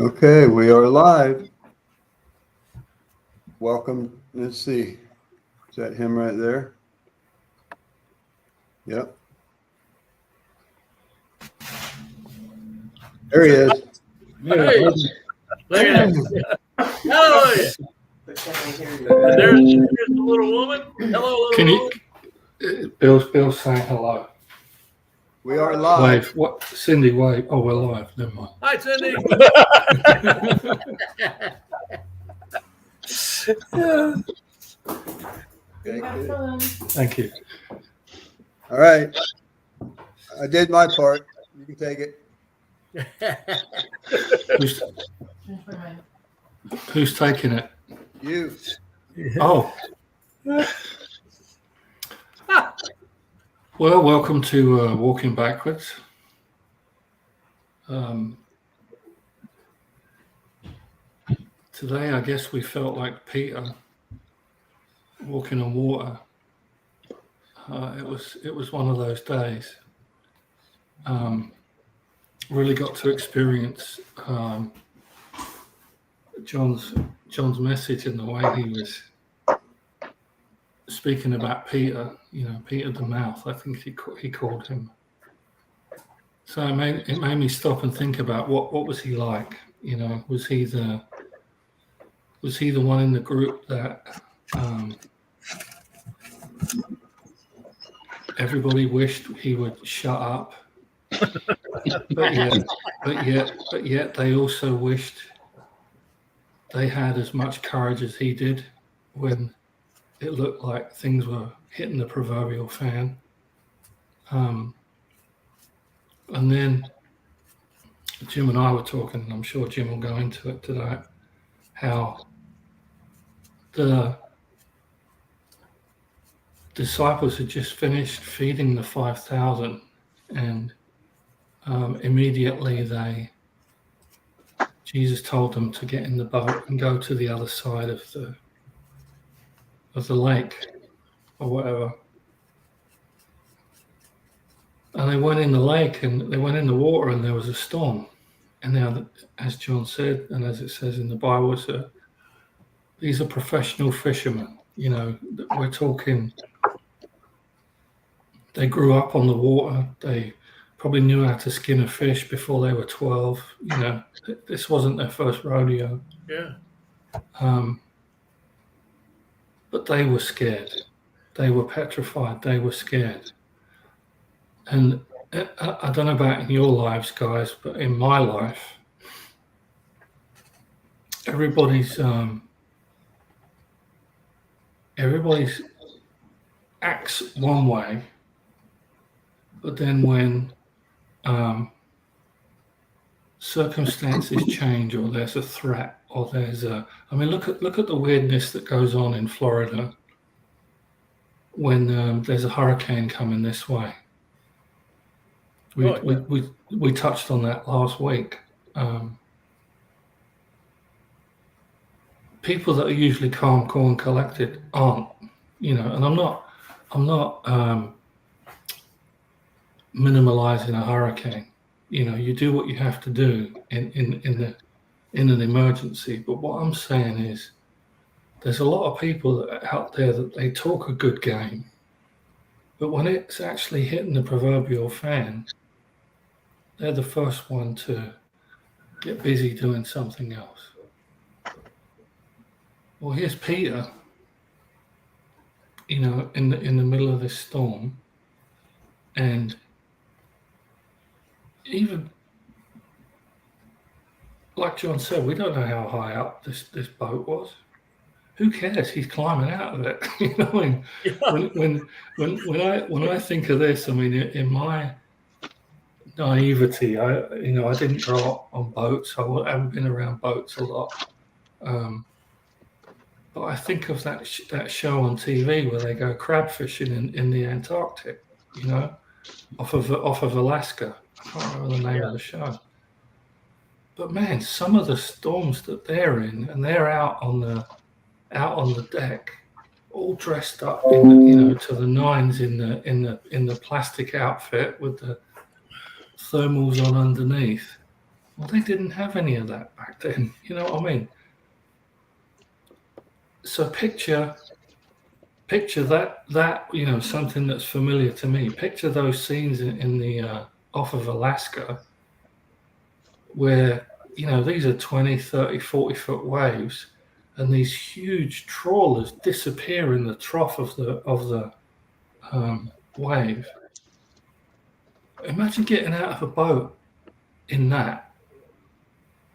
Okay, we are live. Welcome. Let's see. Is that him right there? Yep. There he is. Hey, look at him. Hallelujah. And there's the little woman. Hello, little woman. Bill's saying hello. We are live. Wave. What? Cindy, wave. Oh, we're live. Never mind. Hi, Cindy. Okay, good. Thank you. All right. I did my part. You can take it. Who's taking it? You. Oh. Well, welcome to Walking Backwards. Today, I guess we felt like Peter walking on water. It was one of those days. Really got to experience John's message and the way he was speaking about Peter. You know, Peter the Mouth. I think he called him. So it made me stop and think about what was he like. You know, was he the one in the group that everybody wished he would shut up, but yet they also wished they had as much courage as he did when it looked like things were hitting the proverbial fan. And then Jim and I were talking, and I'm sure Jim will go into it today, how the disciples had just finished feeding the 5,000, and immediately Jesus told them to get in the boat and go to the other side of the lake or whatever. And they went in the lake and they went in the water, and there was a storm. And now, as John said, and as it says in the Bible, these are professional fishermen. You know, we're talking, they grew up on the water. They probably knew how to skin a fish before they were 12. You know, this wasn't their first rodeo. Yeah. But they were scared. They were petrified. They were scared. And I don't know about in your lives, guys, but in my life, everybody's acts one way, but then when circumstances change, or there's a threat, or look at the weirdness that goes on in Florida when there's a hurricane coming this way. We touched on that last week. People that are usually calm, cool, and collected aren't, you know. And I'm not minimalizing a hurricane. You know, you do what you have to do in an emergency. But what I'm saying is, there's a lot of people that are out there that they talk a good game, but when it's actually hitting the proverbial fan, they're the first one to get busy doing something else. Well, here's Peter, you know, in the middle of this storm, and even like John said, we don't know how high up this boat was. Who cares? He's climbing out of it. You know, when I think of this, I mean, in my naivety, I didn't grow up on boats. I haven't been around boats a lot. But I think of that show on TV where they go crab fishing in the Antarctic, you know, off of Alaska. I can't remember the name of the show. But man, some of the storms that they're in, and they're out on the deck, all dressed up to the nines in the plastic outfit with the thermals on underneath. Well, they didn't have any of that back then. You know what I mean? So picture that you know, something that's familiar to me. Picture those scenes in the off of Alaska where, you know, these are 20, 30, 40-foot waves, and these huge trawlers disappear in the trough of the wave. Imagine getting out of a boat in that.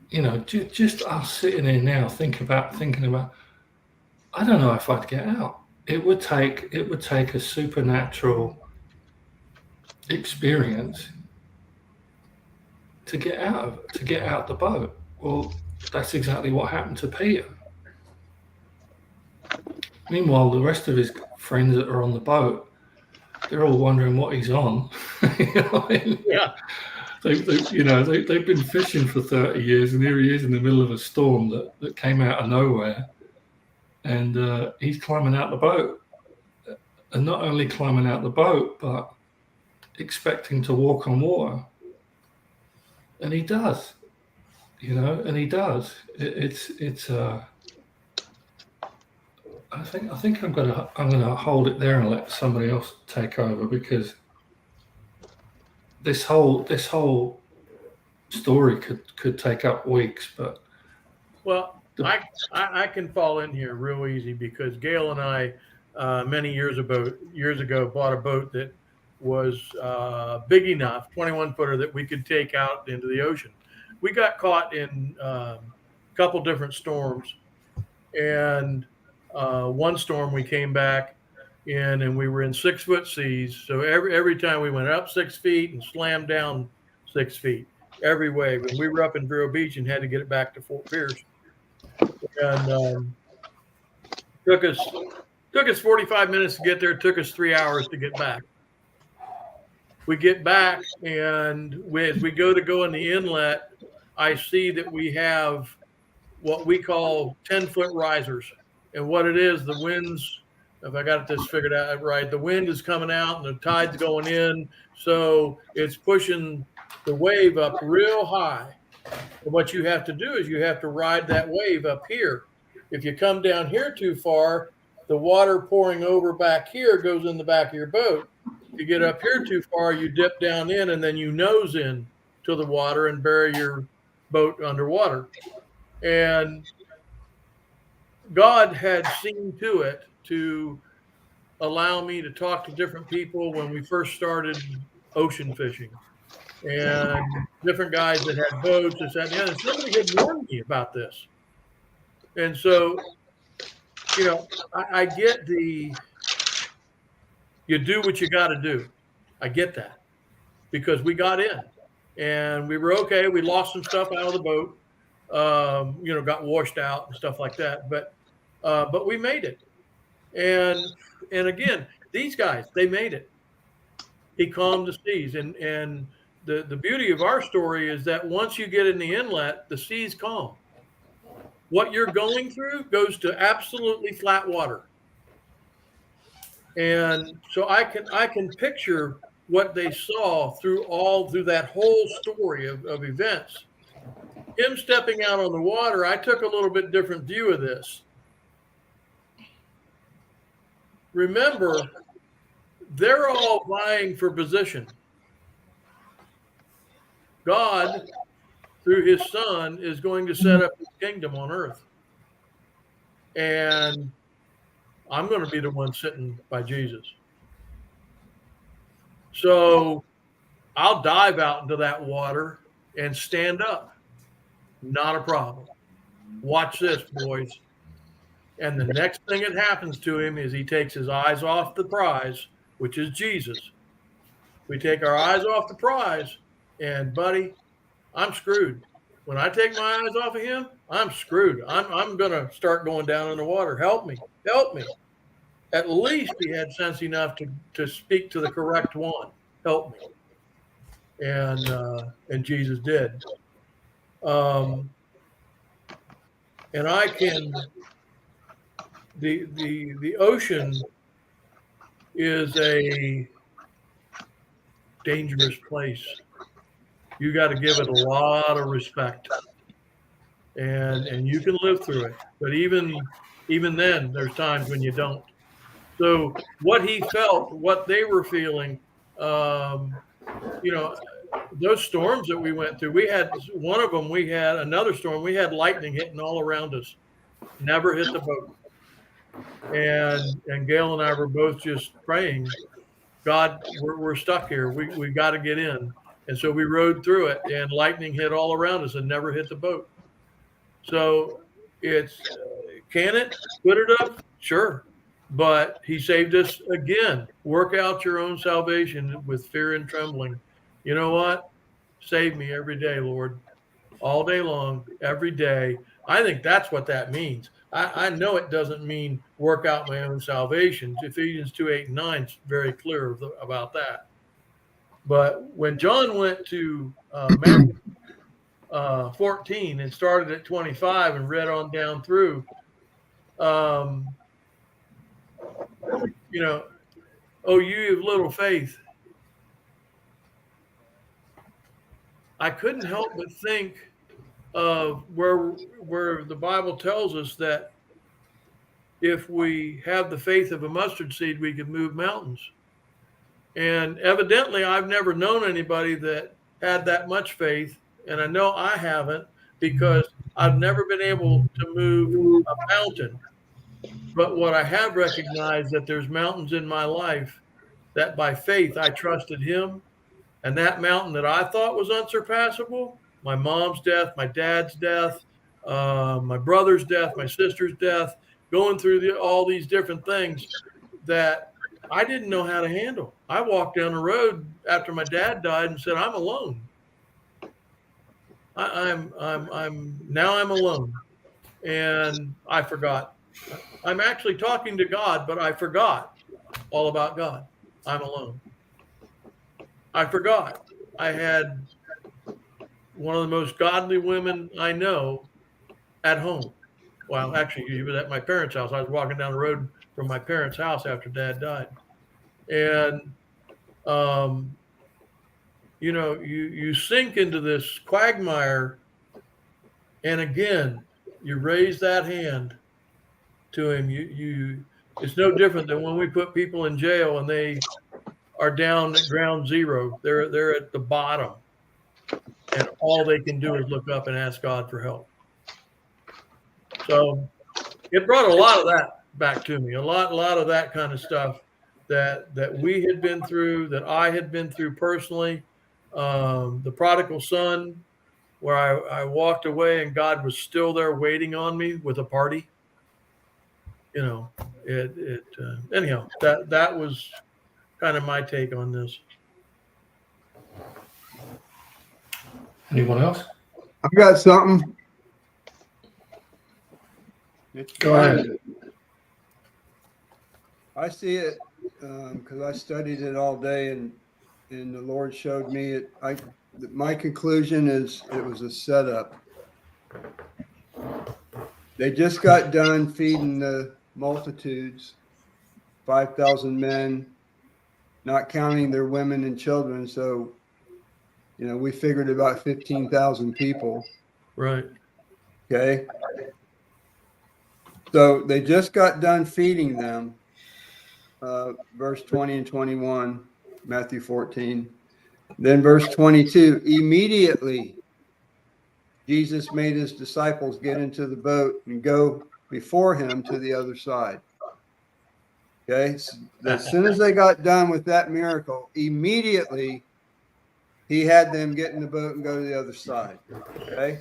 You know, just us sitting here now thinking about. I don't know if I'd get out. It would take a supernatural experience to get out the boat. Well, that's exactly what happened to Peter. Meanwhile, the rest of his friends that are on the boat, they're all wondering what he's on. You know what I mean? Yeah. They've been fishing for 30 years, and here he is in the middle of a storm that came out of nowhere, and he's climbing out the boat, and not only climbing out the boat, but expecting to walk on water, and he does, you know, and he does. I think I'm gonna hold it there and let somebody else take over, because this whole story could take up weeks. But I can fall in here real easy, because Gail and I many years ago bought a boat that was big enough, 21-footer, that we could take out into the ocean. We got caught in a couple different storms, and one storm we came back in and we were in 6-foot seas. So every time we went up 6 feet and slammed down 6 feet every wave. And we were up in Vero Beach and had to get it back to Fort Pierce. And took us 45 minutes to get there. It took us 3 hours to get back. We get back, and as we go in the inlet, I see that we have what we call 10-foot risers. And what it is, the winds, if I got this figured out right, the wind is coming out and the tide's going in. So it's pushing the wave up real high. And what you have to do is you have to ride that wave up here. If you come down here too far, the water pouring over back here goes in the back of your boat. If you get up here too far, you dip down in, and then you nose in to the water and bury your boat underwater. And God had seen to it to allow me to talk to different people when we first started ocean fishing, and different guys that had boats and said, yeah, somebody had warned me about this. And so, you know, I get you do what you got to do. I get that, because we got in and we were okay. We lost some stuff out of the boat, you know, got washed out and stuff like that. But we made it. And again, these guys, they made it. He calmed the seas. And the beauty of our story is that once you get in the inlet, the seas calm. What you're going through goes to absolutely flat water. And so I can picture what they saw through that whole story of events. Him stepping out on the water, I took a little bit different view of this. Remember, they're all vying for position. God, through his son, is going to set up his kingdom on earth. And I'm going to be the one sitting by Jesus. So I'll dive out into that water and stand up. Not a problem. Watch this, boys. And the next thing that happens to him is he takes his eyes off the prize, which is Jesus. We take our eyes off the prize, and buddy, I'm screwed. When I take my eyes off of him, I'm screwed. I'm going to start going down in the water. Help me. Help me. At least he had sense enough to speak to the correct one. Help me. And Jesus did. And I can, the ocean is a dangerous place. you got to give it a lot of respect, and you can live through it. But even then, there's times when you don't. So what he felt, what they were feeling, you know, those storms that we went through, we had one of them, we had another storm, we had lightning hitting all around us, never hit the boat. And Gail and I were both just praying, God, we're stuck here. We got to get in. And so we rode through it, and lightning hit all around us and never hit the boat. So it's, can it? Could it have? Sure. But he saved us again. Work out your own salvation with fear and trembling. You know what? Save me every day, Lord. All day long, every day. I think that's what that means. I know it doesn't mean work out my own salvation. Ephesians 2:8-9 is very clear about that. But when John went to Matthew 14 and started at 25 and read on down through, you know, oh, you of little faith. I couldn't help but think of where the Bible tells us that if we have the faith of a mustard seed, we can move mountains. And evidently, I've never known anybody that had that much faith, and I know I haven't, because I've never been able to move a mountain. But what I have recognized, that there's mountains in my life that by faith I trusted him, and that mountain that I thought was unsurpassable, my mom's death, my dad's death, my brother's death, my sister's death, going through all these different things that I didn't know how to handle. I walked down the road after my dad died and said, I'm alone. I'm alone. And I forgot. I'm actually talking to God, but I forgot all about God. I'm alone. I forgot. I had one of the most godly women I know at home. Well, actually, he was at my parents' house. I was walking down the road from my parents' house after Dad died. And, you know, you sink into this quagmire, and again, you raise that hand to him. It's no different than when we put people in jail and they are down at ground zero. They're at the bottom, and all they can do is look up and ask God for help. So it brought a lot of that back to me, a lot of that kind of stuff that we had been through, that I had been through personally. The prodigal son, where I walked away and God was still there waiting on me with a party. You know, anyhow, that was kind of my take on this. Anyone else? I've got something. Go ahead. I see it because I studied it all day, and the Lord showed me it. My conclusion is it was a setup. They just got done feeding the multitudes, 5,000 men, not counting their women and children. So, you know, we figured about 15,000 people. Right. Okay. So they just got done feeding them. Verse 20 and 21, Matthew 14. Then verse 22, immediately Jesus made his disciples get into the boat and go before him to the other side. Okay. So as soon as they got done with that miracle, immediately he had them get in the boat and go to the other side. Okay.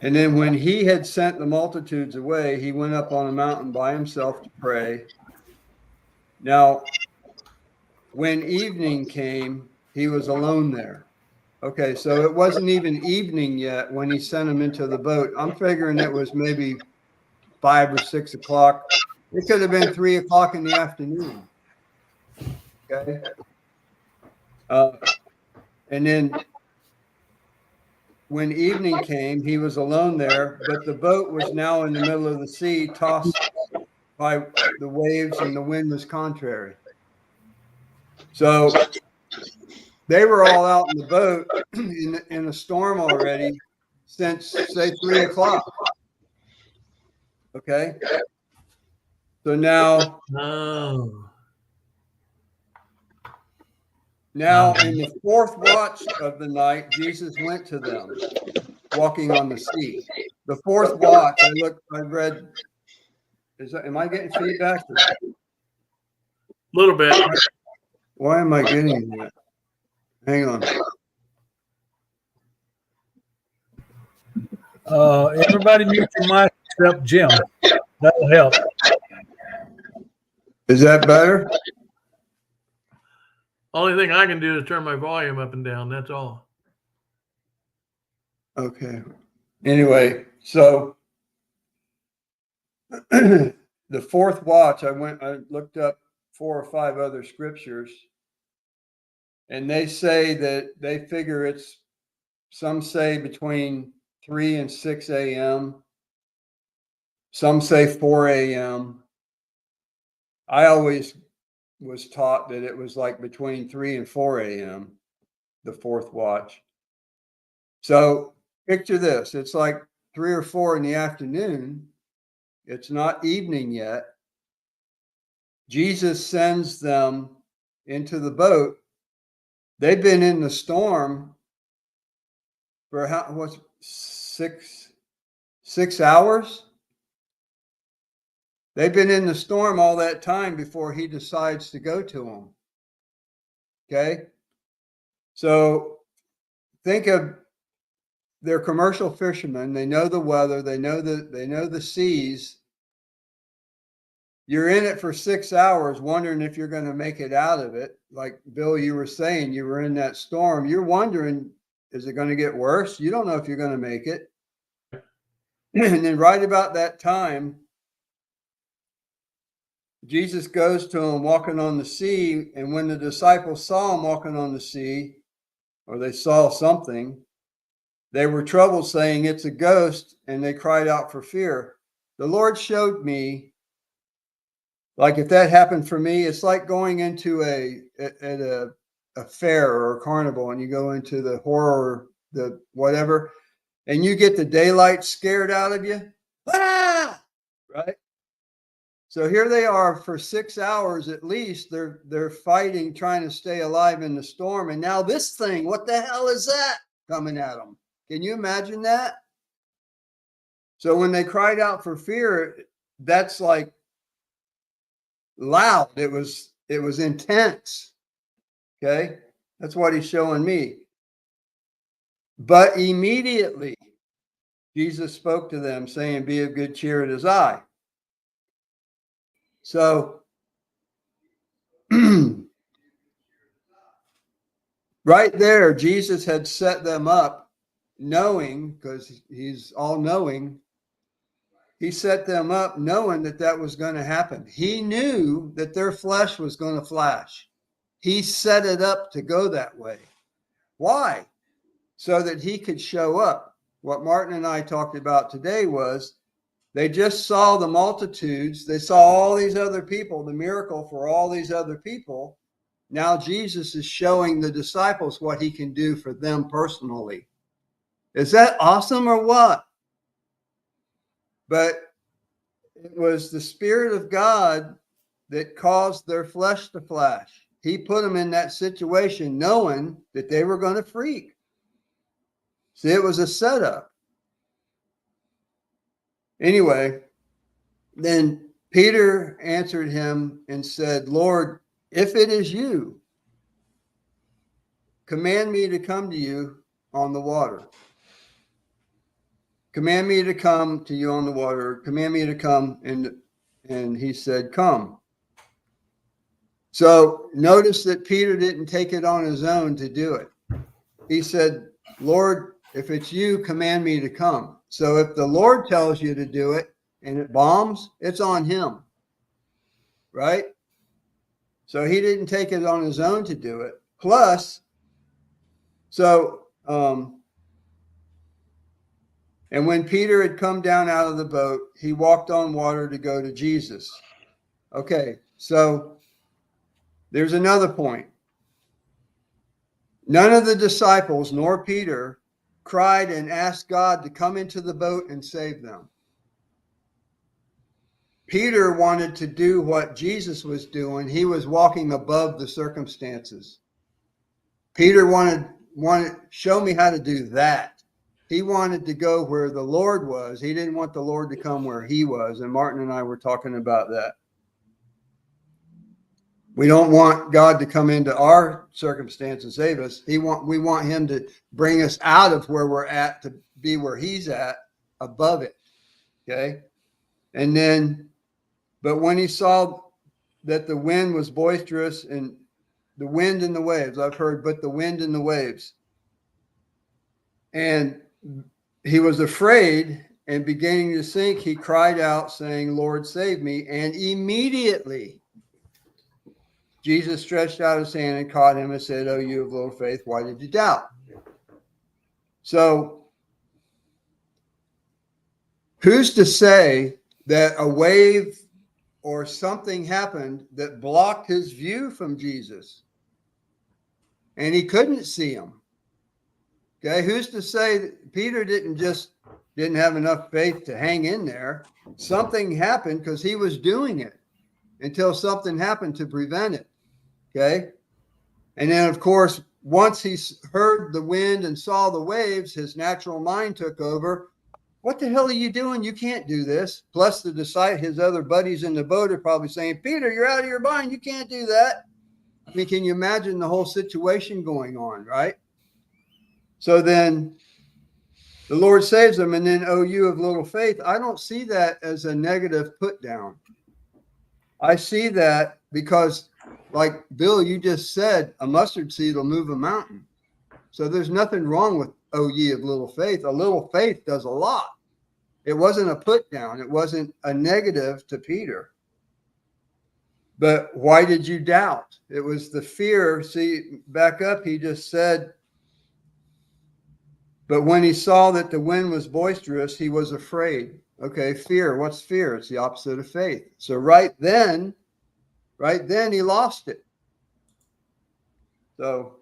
And then when he had sent the multitudes away, he went up on a mountain by himself to pray. Now, when evening came, he was alone there. Okay, so it wasn't even evening yet when he sent them into the boat. I'm figuring it was maybe 5 or 6 o'clock. It could have been 3 o'clock in the afternoon. Okay. And then when evening came, he was alone there, but the boat was now in the middle of the sea, tossed by the waves, and the wind was contrary. So They were all out in the boat in a storm already since, say, 3 o'clock. Okay. So now Oh. in the fourth watch of the night, Jesus went to them, walking on the sea. The fourth watch, I read, am I getting feedback? A little bit. Why am I getting that? Hang on. Everybody mute your mic except Jim. That'll help. Is that better? Only thing I can do is turn my volume up and down. That's all. Okay. Anyway, so the fourth watch, I looked up 4 or 5 other scriptures, and they say that they figure it's, some say between 3 and 6 a.m. Some say 4 a.m. I always was taught that it was like between 3 and 4 a.m., the fourth watch. So picture this. It's like 3 or 4 in the afternoon. It's not evening yet. Jesus sends them into the boat. They've been in the storm for what's 6 hours? They've been in the storm all that time before he decides to go to them. Okay? So think of, they're commercial fishermen. They know the weather. They know the seas. You're in it for 6 hours, wondering if you're going to make it out of it. Like Bill, you were saying, you were in that storm. You're wondering, is it going to get worse? You don't know if you're going to make it. And then right about that time, Jesus goes to him walking on the sea. And when the disciples saw him walking on the sea, or they saw something, they were troubled, saying, "It's a ghost," and they cried out for fear. The Lord showed me, like if that happened for me, it's like going into a fair or a carnival, and you go into the horror, the whatever, and you get the daylight scared out of you. Ah! Right? So here they are for 6 hours at least. They're fighting, trying to stay alive in the storm. And now this thing, what the hell is that coming at them? Can you imagine that? So when they cried out for fear, that's like loud. It was intense. Okay? That's what he's showing me. But immediately Jesus spoke to them, saying, "Be of good cheer, it is I." So right there, Jesus had set them up, knowing, because he's all knowing, he set them up knowing that that was going to happen. He knew that their flesh was going to flash. He set it up to go that way. Why? So that he could show up. What Martin and I talked about today was they just saw the multitudes. They saw all these other people, the miracle for all these other people. Now Jesus is showing the disciples what he can do for them personally. Is that awesome or what? But it was the Spirit of God that caused their flesh to flash. He put them in that situation knowing that they were going to freak. See, it was a setup. Anyway, then Peter answered him and said, "Lord, if it is you, command me to come to you on the water. Command me to come to you on the water. Command me to come." And he said, "Come." So notice that Peter didn't take it on his own to do it. He said, "Lord, if it's you, command me to come." So if the Lord tells you to do it and it bombs, it's on him. Right? So he didn't take it on his own to do it. Plus, and when Peter had come down out of the boat, he walked on water to go to Jesus. Okay, so there's another point. None of the disciples, nor Peter, cried and asked God to come into the boat and save them. Peter wanted to do what Jesus was doing. He was walking above the circumstances. Peter wanted show me how to do that. He wanted to go where the Lord was. He didn't want the Lord to come where he was. And Martin and I were talking about that. We don't want God to come into our circumstance and save us. We want him to bring us out of where we're at to be where he's at, above it. Okay. And then, but when he saw that the wind was boisterous, and the wind and the waves, I've heard, but the wind and the waves. And he was afraid, and beginning to sink, he cried out, saying, Lord, save me. And immediately Jesus stretched out his hand and caught him and said, Oh, you of little faith, why did you doubt? So who's to say that a wave or something happened that blocked his view from Jesus and he couldn't see him? Okay, who's to say that Peter didn't have enough faith to hang in there? Something happened because he was doing it until something happened to prevent it. Okay. And then, of course, once he heard the wind and saw the waves, his natural mind took over. What the hell are you doing? You can't do this. Plus, his other buddies in the boat are probably saying, Peter, you're out of your mind. You can't do that. I mean, can you imagine the whole situation going on, right? So then the Lord saves them, and then, oh, you of little faith. I don't see that as a negative put down. I see that because, like Bill, you just said, a mustard seed will move a mountain. So there's nothing wrong with, oh, ye of little faith. A little faith does a lot. It wasn't a put down. It wasn't a negative to Peter. But why did you doubt? It was the fear. See, back up, he just said, but when he saw that the wind was boisterous, he was afraid. Okay, fear. What's fear? It's the opposite of faith. So right then, he lost it. So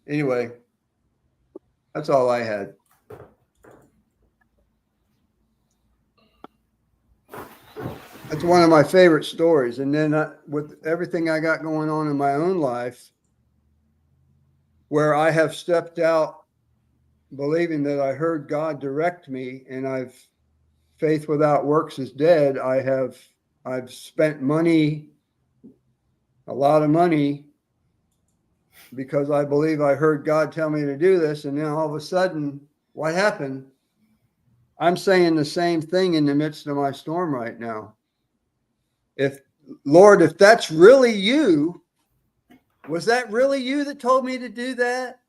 anyway, that's all I had. That's one of my favorite stories. And then with everything I got going on in my own life, where I have stepped out believing that I heard God direct me, and faith without works is dead. I've spent money, a lot of money, because I believe I heard God tell me to do this. And then all of a sudden, what happened? I'm saying the same thing in the midst of my storm right now. Lord, if that's really you, was that really you that told me to do that?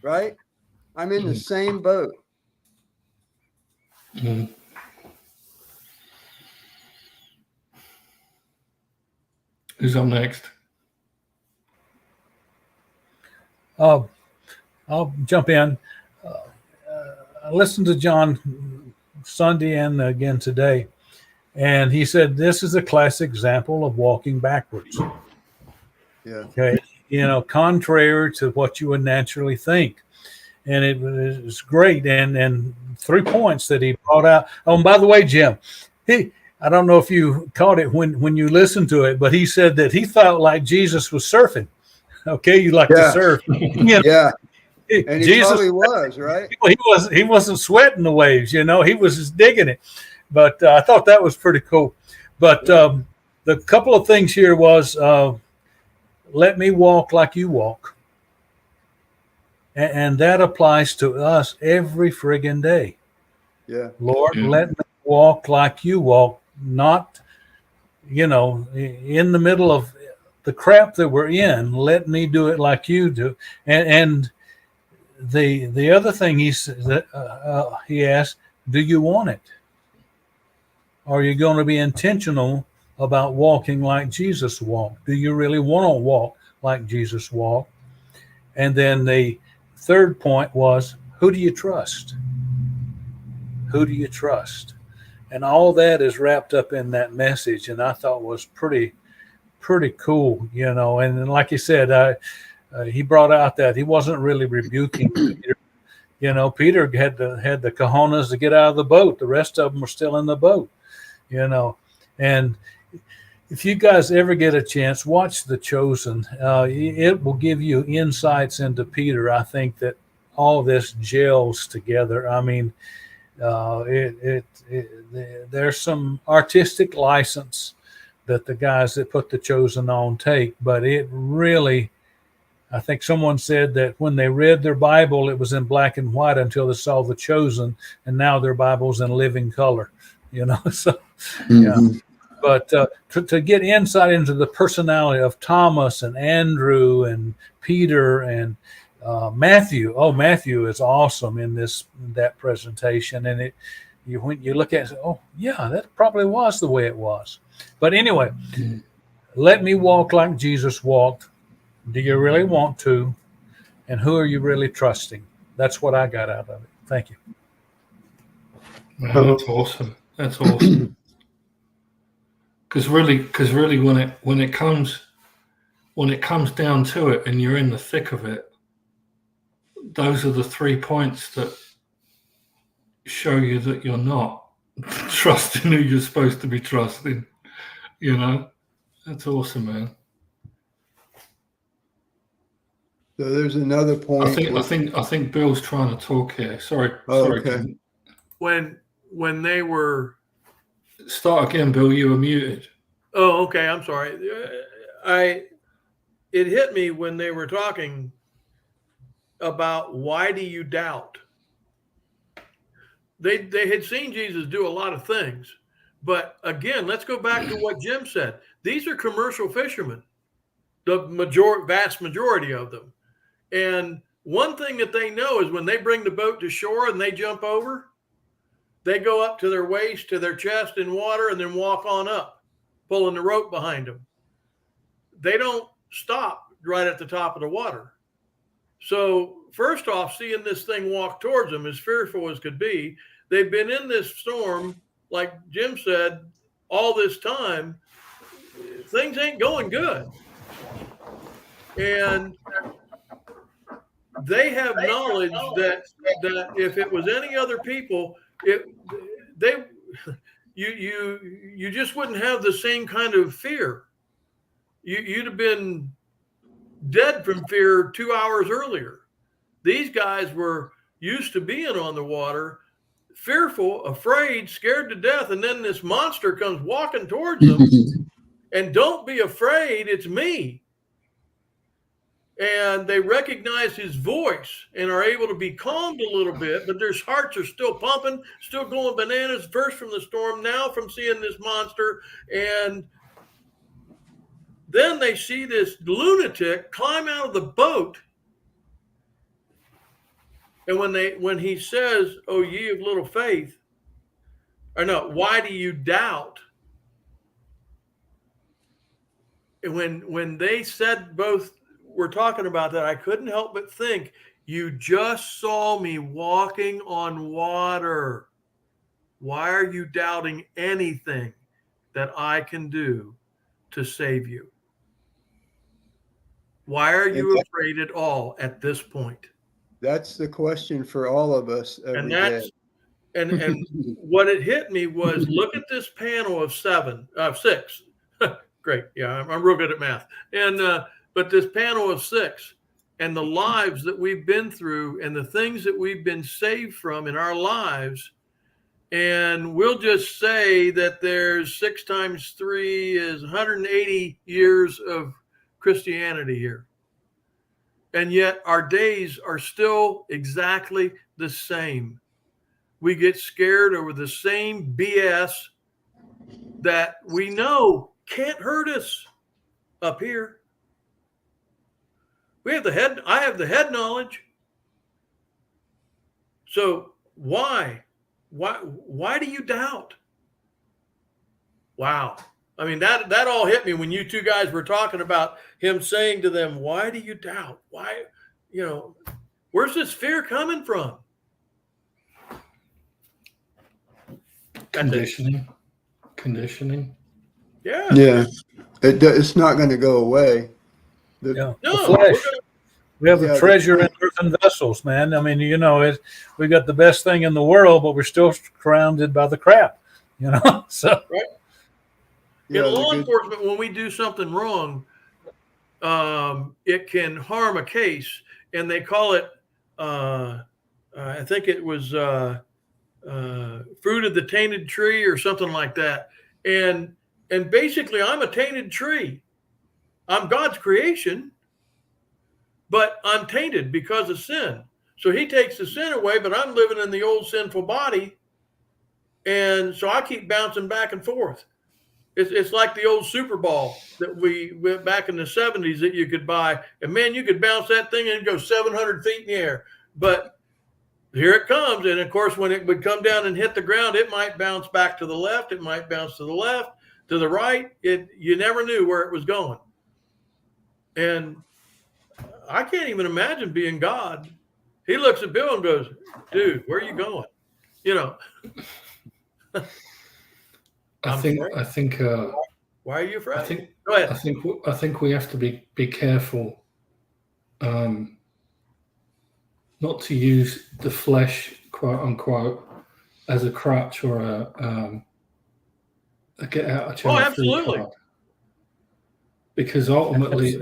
Right? I'm in the same boat. Mm. Who's up next? I'll jump in. I listened to John Sunday and again today, and he said this is a classic example of walking backwards. Yeah. Okay. Contrary to what you would naturally think. And it was great. And 3 points that he brought out. Oh, and by the way, Jim, I don't know if you caught it when you listened to it, but he said that he felt like Jesus was surfing. Okay, you like to surf. Yeah. And he Jesus probably was, right? He wasn't sweating the waves, he was just digging it. But I thought that was pretty cool. But the couple of things here was let me walk like you walk. And that applies to us every friggin' day. Yeah. Lord, let me walk like you walk, not, in the middle of the crap that we're in. Let me do it like you do. And the other thing he asked, do you want it? Are you going to be intentional about walking like Jesus walked? Do you really want to walk like Jesus walked? And then the third point was, who do you trust? Who do you trust? And all that is wrapped up in that message, and I thought was pretty cool, And like you said, he brought out that he wasn't really rebuking Peter. You know, Peter had the cojones to get out of the boat. The rest of them were still in the boat. You know, and if you guys ever get a chance, watch The Chosen. It will give you insights into Peter. I think that all this gels together. I mean, there's some artistic license that the guys that put The Chosen on take, but it really, I think someone said that when they read their Bible, it was in black and white until they saw The Chosen, and now their Bible's in living color. You know, so yeah. But to get insight into the personality of Thomas and Andrew and Peter and Matthew. Oh, Matthew is awesome in that presentation, and when you look at it, oh yeah, that probably was the way it was. But anyway, let me walk like Jesus walked. Do you really want to? And who are you really trusting? That's what I got out of it. Thank you. Man, that's awesome. That's awesome. Because really, when it comes down to it, and you're in the thick of it, those are the 3 points that show you that you're not trusting who you're supposed to be trusting. You know, that's awesome, man. So there's another point. I think Bill's trying to talk here. Sorry. Okay. When they were. Start again, Bill. You were muted. Oh, okay. I'm sorry. It hit me when they were talking about why do you doubt? They had seen Jesus do a lot of things, but again, let's go back to what Jim said. These are commercial fishermen, the vast majority of them, and one thing that they know is when they bring the boat to shore and they jump over, they go up to their waist, to their chest in water, and then walk on up, pulling the rope behind them. They don't stop right at the top of the water. So first off, seeing this thing walk towards them, as fearful as could be, they've been in this storm, like Jim said, all this time. Things ain't going good. And they have knowledge that if it was any other people, you just wouldn't have the same kind of fear. You'd have been dead from fear 2 hours earlier. These guys were used to being on the water, fearful, afraid, scared to death, and then this monster comes walking towards them. And don't be afraid, it's me. And they recognize his voice and are able to be calmed a little bit, but their hearts are still pumping, still going bananas, first from the storm, now from seeing this monster. And then they see this lunatic climb out of the boat. And when he says, "Oh, ye of little faith," or no, "Why do you doubt?" And when they said both were talking about that, I couldn't help but think, you just saw me walking on water. Why are you doubting anything that I can do to save you? Why are you afraid at all at this point? That's the question for all of us every day. And what it hit me was, look at this panel of six. Great. Yeah, I'm real good at math. And but this panel of 6 and the lives that we've been through and the things that we've been saved from in our lives. And we'll just say that there's 6 times 3 is 180 years of Christianity here. And yet our days are still exactly the same. We get scared over the same BS that we know can't hurt us up here. I have the head knowledge. So why do you doubt? Wow. I mean, that all hit me when you two guys were talking about him saying to them, why do you doubt? Why, where's this fear coming from? Conditioning. Yeah. It's not going to go away. The No, flesh. We have Yeah, a treasure in earthen vessels, man. I mean, we got the best thing in the world, but we're still surrounded by the crap, So yeah, In the law good, enforcement, when we do something wrong, it can harm a case, and they call it. I think it was fruit of the tainted tree or something like that. And basically, I'm a tainted tree. I'm God's creation, but I'm tainted because of sin. So He takes the sin away, but I'm living in the old sinful body, and so I keep bouncing back and forth. It's like the old Super Ball that we back in the 70s that you could buy. And man, you could bounce that thing and go 700 feet in the air. But here it comes. And of course, when it would come down and hit the ground, it might bounce back to the left. It might bounce to the left, to the right. You never knew where it was going. And I can't even imagine being God. He looks at Bill and goes, dude, where are you going? I think Why are you afraid? I think Go ahead. I think we have to be careful, not to use the flesh, quote unquote, as a crutch or a get out of jail free Absolutely. card, because ultimately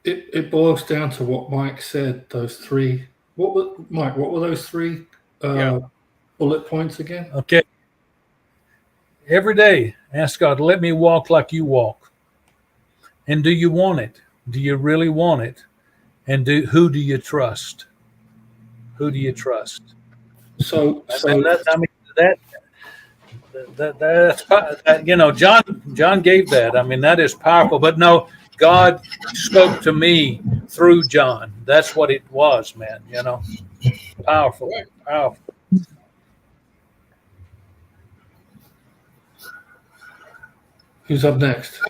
it boils down to what Mike said. Those three. What were those three bullet points again? Okay. Every day, ask God, let me walk like you walk. And do you want it? Do you really want it? And who do you trust? Who do you trust? So John gave that. I mean, that is powerful. But no, God spoke to me through John. That's what it was, man. Powerful, powerful. who's up next?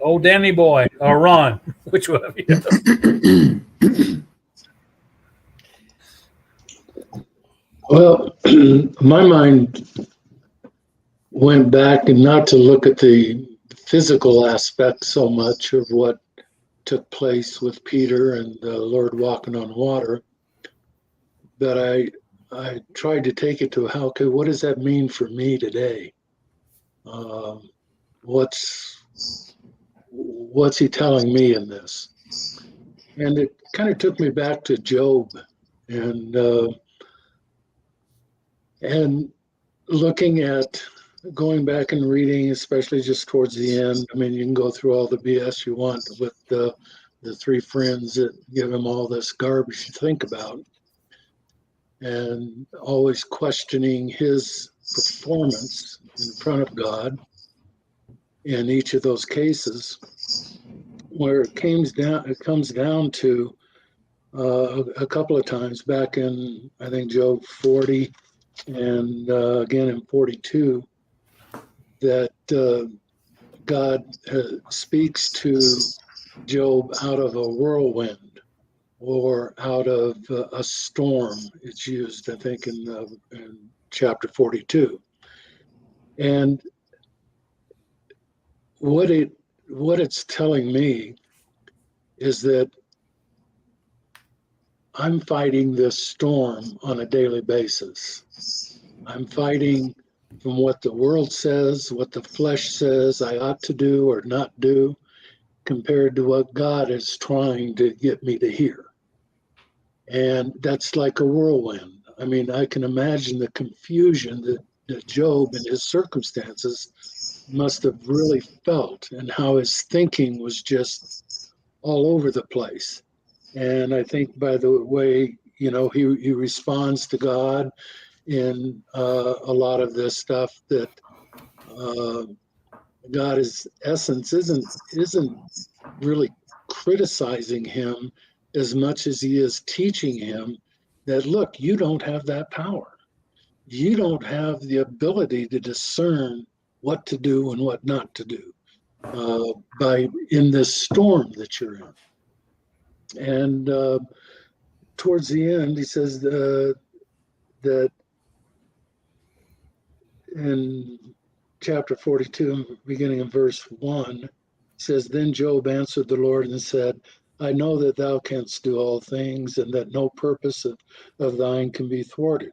Oh, Danny boy or Ron, which one of you? Well, my mind went back and not to look at the physical aspect so much of what took place with Peter and the Lord walking on water, but I tried to take it to okay, what does that mean for me today? What's he telling me in this? And it kind of took me back to Job and looking at going back and reading, especially just towards the end. I mean, you can go through all the BS you want with the three friends that give him all this garbage to think about, and always questioning his performance in front of God in each of those cases, where it comes down to a couple of times back in, I think, Job 40 and again in 42, that God speaks to Job out of a whirlwind or out of a storm. It's used, I think, in chapter 42. And what it's telling me is that I'm fighting this storm on a daily basis. I'm fighting from what the world says, what the flesh says I ought to do or not do, compared to what God is trying to get me to hear. And that's like a whirlwind. I mean, I can imagine the confusion that Job and his circumstances must have really felt, and how his thinking was just all over the place. And I think by the way, he responds to God in a lot of this stuff, that God's essence isn't really criticizing him as much as he is teaching him that, look, you don't have that power. You don't have the ability to discern what to do and what not to do in this storm that you're in. And towards the end, he says that in chapter 42, beginning in verse 1, says, Then Job answered the Lord and said, I know that thou canst do all things, and that no purpose of thine can be thwarted.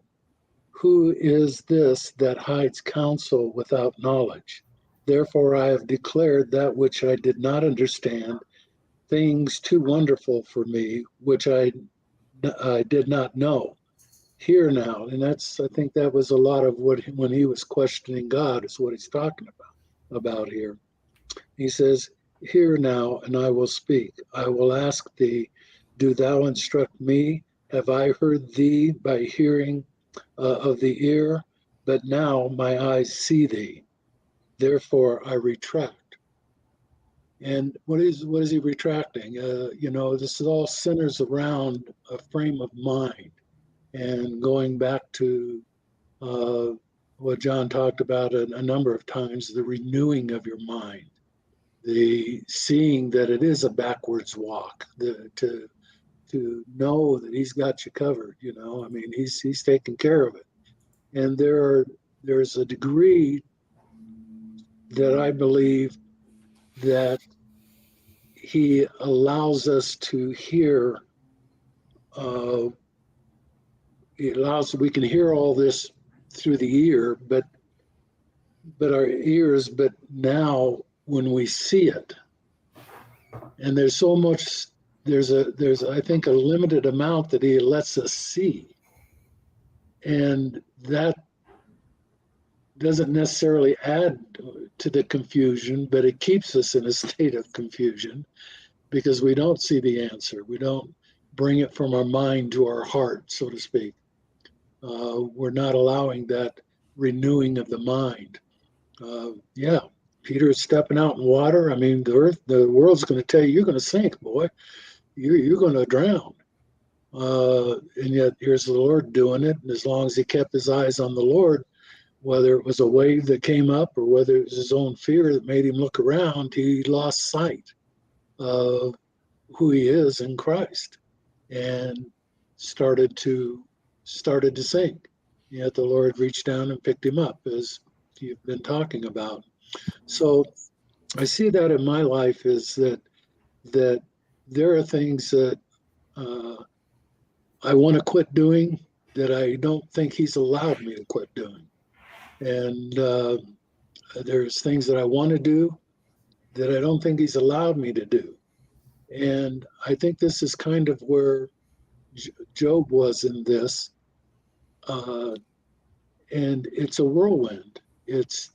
Who is this that hides counsel without knowledge? Therefore I have declared that which I did not understand, things too wonderful for me, which I did not know. Hear now, and I think that was a lot of what, when he was questioning God, is what he's talking about here. He says, Hear now, and I will speak. I will ask thee, do thou instruct me? Have I heard thee by hearing of the ear? But now my eyes see thee. Therefore I retract. And what is he retracting? This is all centers around a frame of mind. And going back to what John talked about a number of times, the renewing of your mind, the seeing that it is a backwards walk, to know that he's got you covered. I mean, he's taking care of it. And there's a degree that I believe that he allows us to hear. We can hear all this through the ear, but our ears. But now, when we see it, and there's so much, there's I think a limited amount that he lets us see, and that doesn't necessarily add to the confusion, but it keeps us in a state of confusion because we don't see the answer. We don't bring it from our mind to our heart, so to speak. We're not allowing that renewing of the mind. Peter is stepping out in water. I mean, the world's going to tell you, you're going to sink, boy. You're going to drown. And yet here's the Lord doing it. And as long as he kept his eyes on the Lord, whether it was a wave that came up or whether it was his own fear that made him look around, he lost sight of who he is in Christ and started to sink. Yet the Lord reached down and picked him up, as you've been talking about. So I see that in my life is that there are things that I want to quit doing that I don't think he's allowed me to quit doing. And there's things that I want to do that I don't think he's allowed me to do. And I think this is kind of where Job was in this. And it's a whirlwind. It's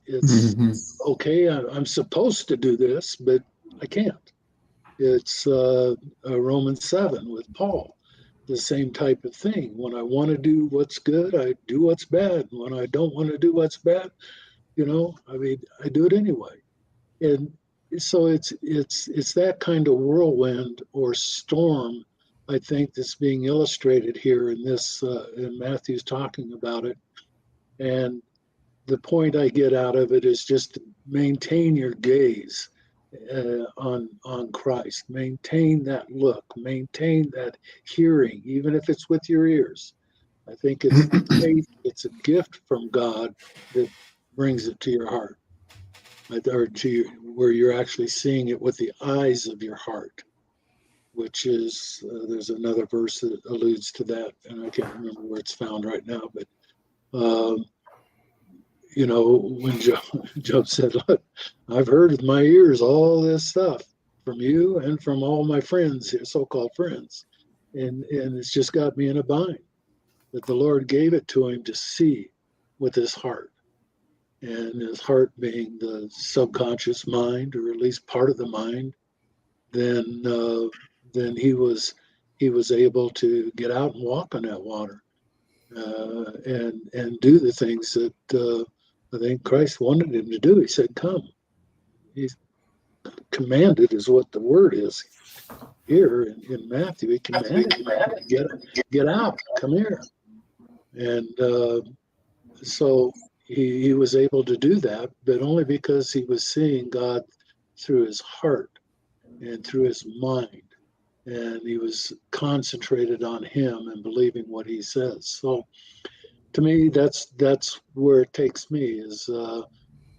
okay, I'm supposed to do this, but I can't. It's Romans 7 with Paul. The same type of thing. When I want to do what's good, I do what's bad. When I don't want to do what's bad, I do it anyway. And so it's that kind of whirlwind or storm, I think, that's being illustrated here in this, in Matthew's talking about it. And the point I get out of it is just to maintain your gaze on Christ. Maintain that look, maintain that hearing, even if it's with your ears. I think it's faith, it's a gift from God that brings it to your heart, or where you're actually seeing it with the eyes of your heart, which is, there's another verse that alludes to that, and I can't remember where it's found right now, but when Job said, look, I've heard with my ears all this stuff from you and from all my friends, so-called friends, and it's just got me in a bind. That the Lord gave it to him to see with his heart, and his heart being the subconscious mind, or at least part of the mind. Then he was able to get out and walk on that water, and do the things that I think Christ wanted him to do. He said, come. He's commanded is what the word is here in Matthew. He commanded get out, come here. And so he was able to do that, but only because he was seeing God through his heart and through his mind. And he was concentrated on him and believing what he says. So to me, that's where it takes me is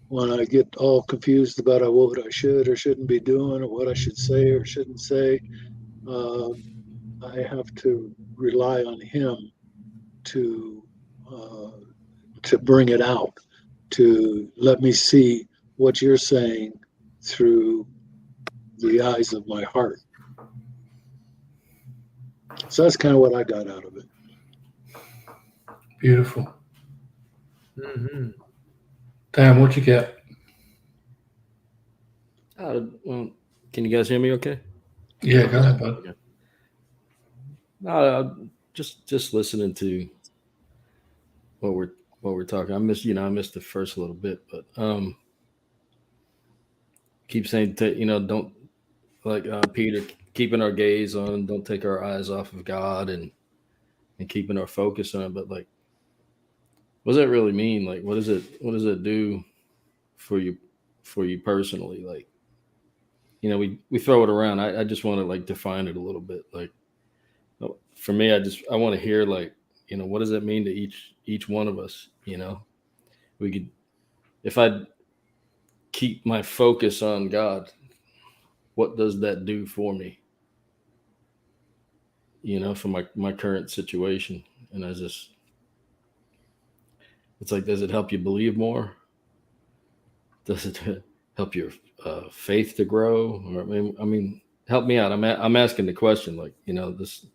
when I get all confused about what I should or shouldn't be doing, or what I should say or shouldn't say, I have to rely on Him to bring it out, to let me see what you're saying through the eyes of my heart. So that's kind of what I got out of it. Beautiful. Mm-hmm. Dan, what'd you get? Well, can you guys hear me okay? Yeah, go ahead, bud. No, just listening to what we're talking. I missed the first little bit, but keep saying don't, like Peter, keeping our gaze on, don't take our eyes off of God, and keeping our focus on it. But like, what does that really mean? Like, what does it do for you personally? Like, we throw it around. I just want to like define it a little bit. Like, for me, I want to hear, like, what does that mean to each one of us? We could, if I keep my focus on God, what does that do for me? For my current situation. And it's like, does it help you believe more? Does it help your faith to grow? Or I mean, help me out. I'm asking the question, like, this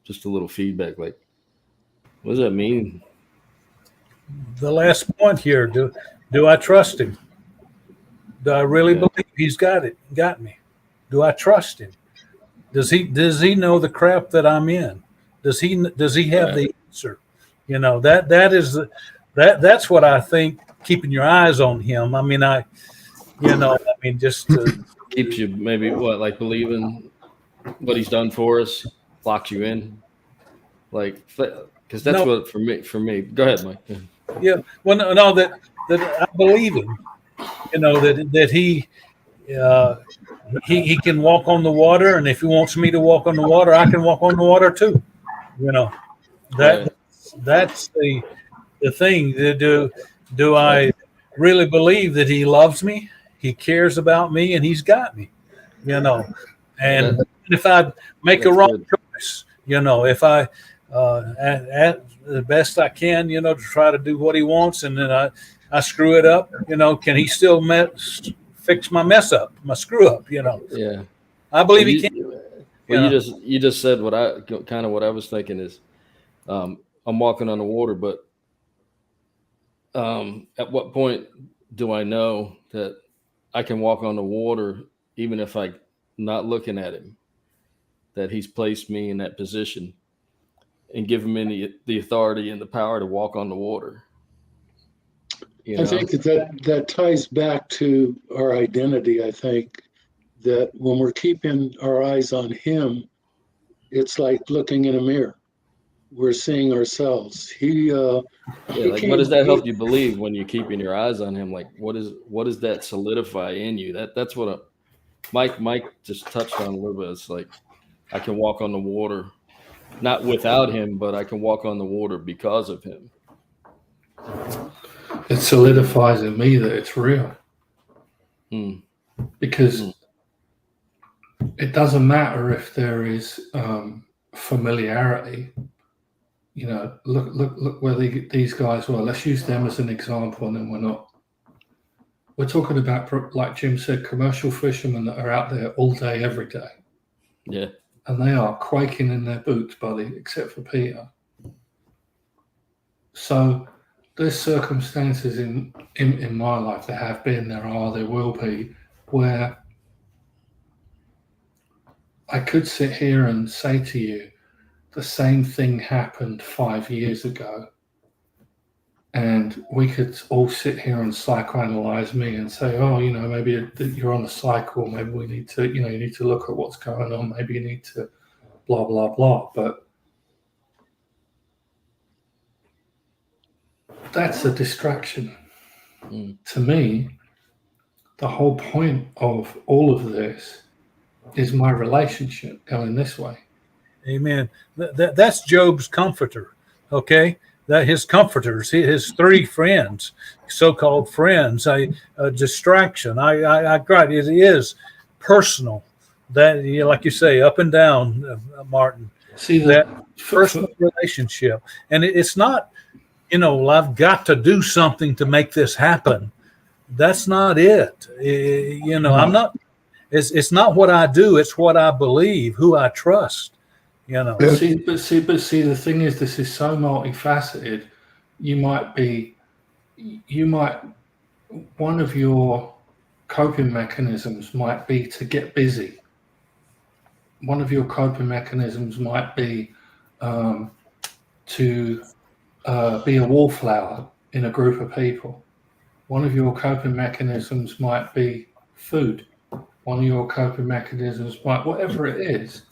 just a little feedback. Like, what does that mean? The last point here: do I trust Him? Do I really believe He's got me? Do I trust Him? Does He know the crap that I'm in? Does He have the answer? That's what I think. Keeping your eyes on Him. I mean, just Keeps you maybe like believing what He's done for us, locks you in, like, because that's what for me. Go ahead, Mike. Yeah. Well, no, that I believe Him. That he can walk on the water, and if He wants me to walk on the water, I can walk on the water too. That's the thing. Do I really believe that He loves me? He cares about me, and He's got me. And if I make a wrong choice, if I at the best I can, to try to do what He wants, and then I screw it up, can He still fix my mess up, my screw up? Yeah, I believe He can. Well, you just said what I was thinking is, I'm walking on the water, but at what point do I know that I can walk on the water even if I'm not looking at Him? That He's placed me in that position and given me the authority and the power to walk on the water. I think that ties back to our identity. I think that when we're keeping our eyes on Him, it's like looking in a mirror. We're seeing ourselves. What does that help you believe when you're keeping your eyes on Him? Like, what does that solidify in you? That's what Mike just touched on a little bit. It's like, I can walk on the water, not without Him, but I can walk on the water because of Him. It solidifies in me that it's real. Because it doesn't matter if there is familiarity. Look where these guys were. Let's use them as an example, and then we're talking about, like Jim said, commercial fishermen that are out there all day, every day. Yeah. And they are quaking in their boots, buddy, except for Peter. So there's circumstances in my life, there have been, there will be, where I could sit here and say to you, the same thing happened 5 years ago. And we could all sit here and psychoanalyze me and say, maybe you're on a cycle. Maybe we need to, you need to look at what's going on. Maybe you need to blah, blah, blah. But that's a distraction. To me, the whole point of all of this is my relationship going this way. Amen. That's Job's comforter. Okay. that his comforters, his three friends, so-called friends, a distraction. I agree. It is personal. That, like you say, up and down, Martin. See That for, personal relationship, and it's not, well, I've got to do something to make this happen. That's not it. I'm not. It's not what I do. It's what I believe, who I trust. Yeah. See, the thing is, this is so multifaceted. One of your coping mechanisms might be to get busy. One of your coping mechanisms might be to be a wallflower in a group of people. One of your coping mechanisms might be food. One of your coping mechanisms might, whatever it is.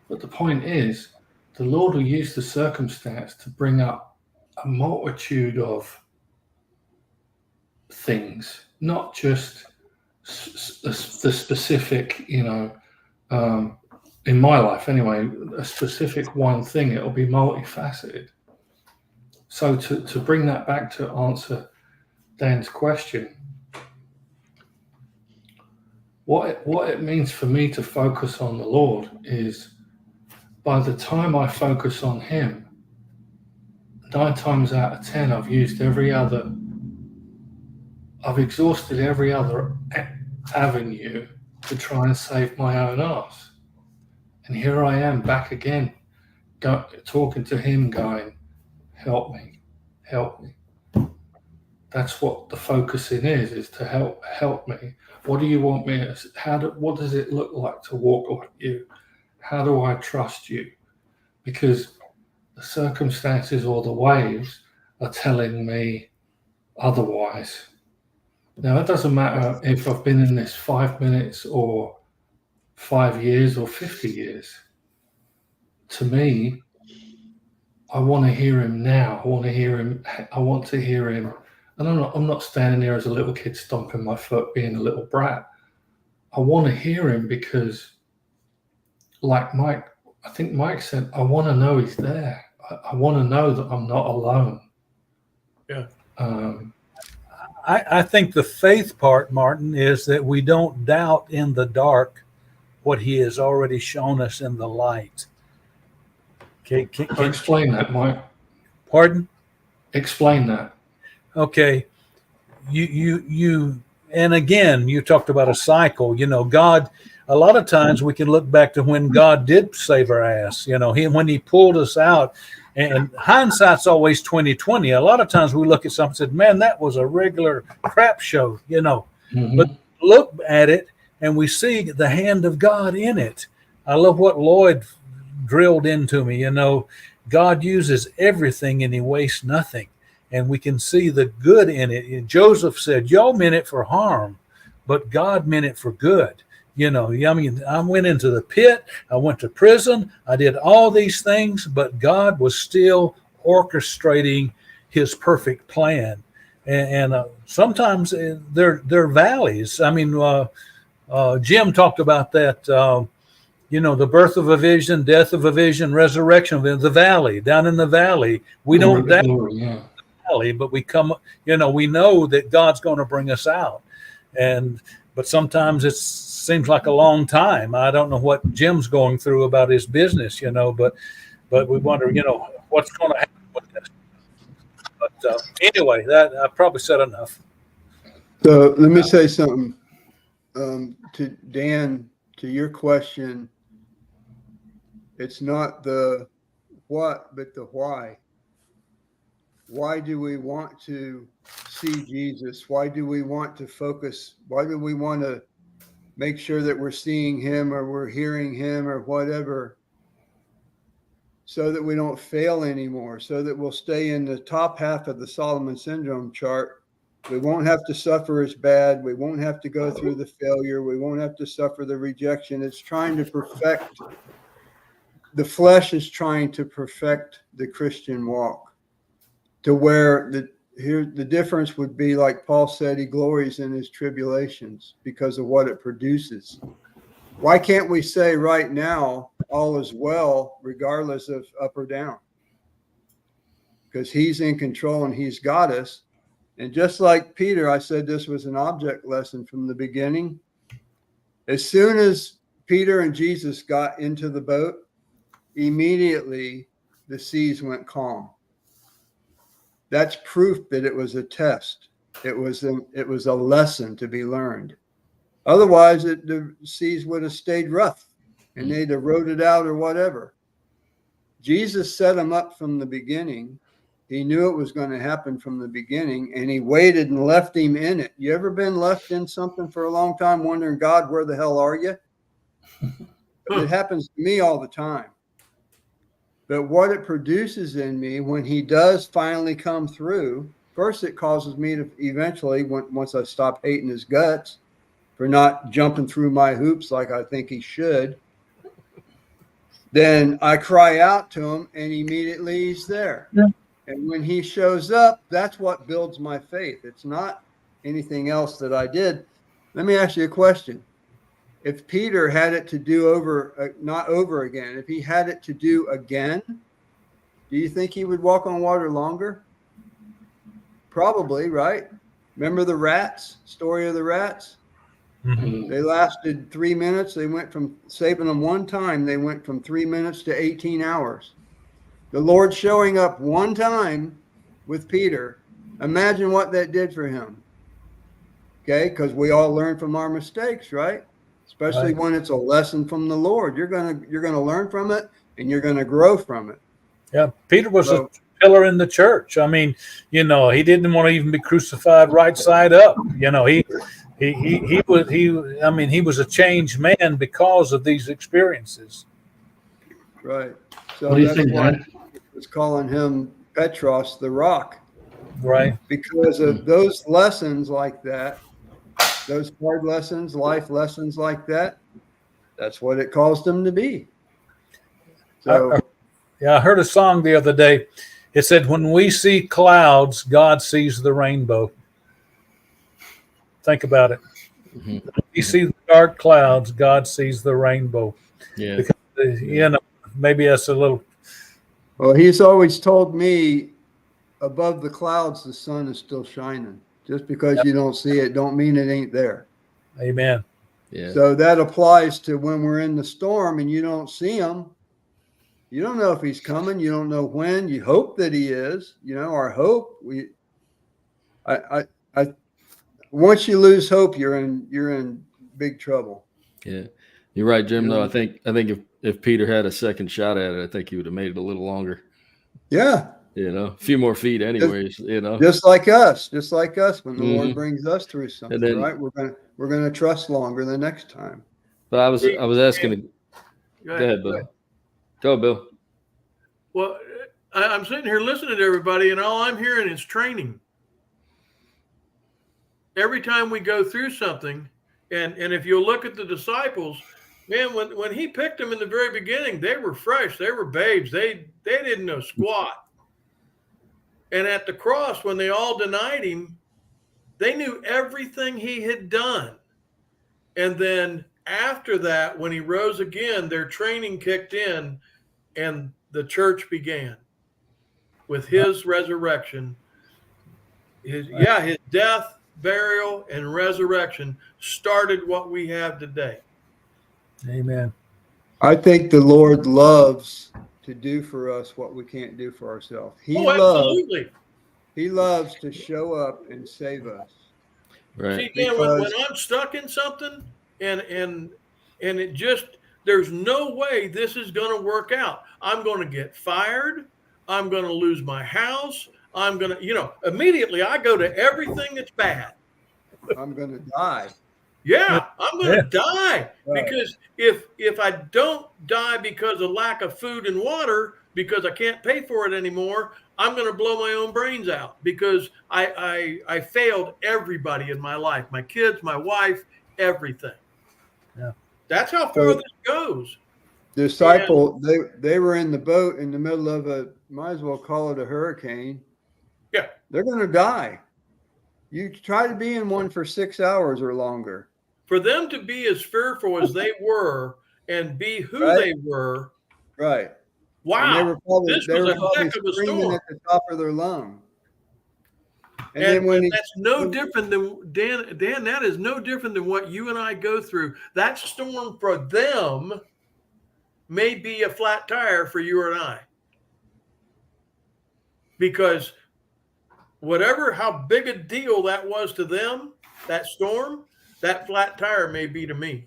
But the point is, the Lord will use the circumstance to bring up a multitude of things, not just the specific, in my life anyway, a specific one thing. It'll be multifaceted. So to bring that back to answer Dan's question, what it means for me to focus on the Lord is, by the time I focus on Him, 9 times out of 10, I've exhausted every other avenue to try and save my own arse. And here I am back again, talking to Him, going, help me. That's what the focusing is to help me. What do you want me to, what does it look like to walk like you? How do I trust you? Because the circumstances or the waves are telling me otherwise. Now, it doesn't matter if I've been in this 5 minutes or 5 years or 50 years. To me, I want to hear Him now. I want to hear Him. And I'm not standing there as a little kid stomping my foot, being a little brat. I want to hear Him because, like Mike, I think Mike said, I want to know He's there. I want to know that I'm not alone. Yeah. I think the faith part, Martin, is that we don't doubt in the dark what He has already shown us in the light. Can explain that, Mike? Pardon? Explain that. Okay. You and again, you talked about a cycle. God, a lot of times we can look back to when God did save our ass. When He pulled us out. And hindsight's always 20/20. A lot of times we look at something and said, man, that was a regular crap show, Mm-hmm. But look at it and we see the hand of God in it. I love what Lloyd drilled into me. God uses everything and He wastes nothing. And we can see the good in it. And Joseph said, y'all meant it for harm, but God meant it for good. I went into the pit, I went to prison, I did all these things, but God was still orchestrating His perfect plan. And sometimes they're valleys. Jim talked about that, the birth of a vision, death of a vision, resurrection of the valley, down in the valley. We don't doubt the valley, but we we know that God's going to bring us out. But sometimes it seems like a long time. I don't know what Jim's going through about his business, but we wonder, what's going to happen with this. But anyway, that I probably said enough. So let me say something to Dan, to your question. It's not the what, but the why. Why do we want to see Jesus? Why do we want to focus? Why do we want to make sure that we're seeing Him or we're hearing Him or whatever? So that we don't fail anymore, so that we'll stay in the top half of the Solomon Syndrome chart. We won't have to suffer as bad. We won't have to go through the failure. We won't have to suffer the rejection. It's trying to perfect. The flesh is trying to perfect the Christian walk. To where the difference would be, like Paul said, he glories in his tribulations because of what it produces. Why can't we say right now all is well, regardless of up or down? because he's in control and he's got us. And just like Peter, I said this was an object lesson from the beginning. As soon as Peter and Jesus got into the boat, immediately the seas went calm. That's proof that it was a test. It was a lesson to be learned. Otherwise, the seas would have stayed rough and they'd have rode it out or whatever. Jesus set them up from the beginning. He knew it was going to happen from the beginning, and he waited and left him in it. You ever been left in something for a long time wondering, God, where the hell are you? It happens to me all the time. But what it produces in me when he does finally come through, first it causes me to eventually, once I stop hating his guts for not jumping through my hoops like I think he should, then I cry out to him and immediately he's there. Yeah. And when he shows up, that's what builds my faith. It's not anything else that I did. Let me ask you a question. If Peter had it to do over, not over again, if he had it to do again, do you think he would walk on water longer? Probably, right? Remember the rats, story of the rats? Mm-hmm. They lasted 3 minutes. They went from saving them one time. They went from 3 minutes to 18 hours. The Lord showing up one time with Peter. Imagine what that did for him. Okay. Because we all learn from our mistakes, right? Especially when it's a lesson from the Lord. You're going to learn from it and you're going to grow from it. Yeah. Peter was a pillar in the church. I mean, he didn't want to even be crucified right side up. He was a changed man because of these experiences. Right. So what do you think, man? Was calling him Petros, the rock. Right. Because of those lessons like that, those hard lessons, life lessons like that, that's what it caused him to be. So, I heard a song the other day. It said, when we see clouds, God sees the rainbow. Think about it. Mm-hmm. When we see the dark clouds, God sees the rainbow. Yeah. Because, maybe that's a little. Well, he's always told me above the clouds, the sun is still shining. Just because you don't see it, don't mean it ain't there. Amen. Yeah. So that applies to when we're in the storm and you don't see him. You don't know if he's coming. You don't know when. You hope that he is. Our hope. Once you lose hope, you're in big trouble. Yeah, you're right, Jim. Though I think if Peter had a second shot at it, I think he would have made it a little longer. Yeah. A few more feet, anyways. Just like us when the Lord brings us through something, then, right? We're gonna trust longer the next time. But I was asking. Go ahead, Bill. Go, Bill. Well, I'm sitting here listening to everybody, and all I'm hearing is training. Every time we go through something, and if you look at the disciples, man, when he picked them in the very beginning, they were fresh, they were babes, they didn't know squat. And at the cross, when they all denied him, they knew everything he had done. And then after that, when he rose again, their training kicked in and the church began with his resurrection. His death, burial, and resurrection started what we have today. Amen. I think the Lord loves to do for us what we can't do for ourselves. He loves to show up and save us. Right. See, Dan, when I'm stuck in something and it just, there's no way this is going to work out. I'm going to get fired. I'm going to lose my house. I'm going to, immediately I go to everything that's bad. I'm going to die. Yeah, I'm going to die. Right. Because if I don't die because of lack of food and water, because I can't pay for it anymore, I'm going to blow my own brains out because I failed everybody in my life, my kids, my wife, everything. Yeah. That's how far this goes. Disciple, they were in the boat in the middle of might as well call it a hurricane. Yeah. They're going to die. You try to be in one for 6 hours or longer. For them to be as fearful as they were and be who they were. Right. And they Wow. were probably, This was a heck of a screaming storm. at the top of their lung. And, And, then when and that's no different than Dan. Dan, that is no different than what you and I go through. That storm for them may be a flat tire for you and I, because whatever how big a deal that was to them, that storm, that flat tire may be to me,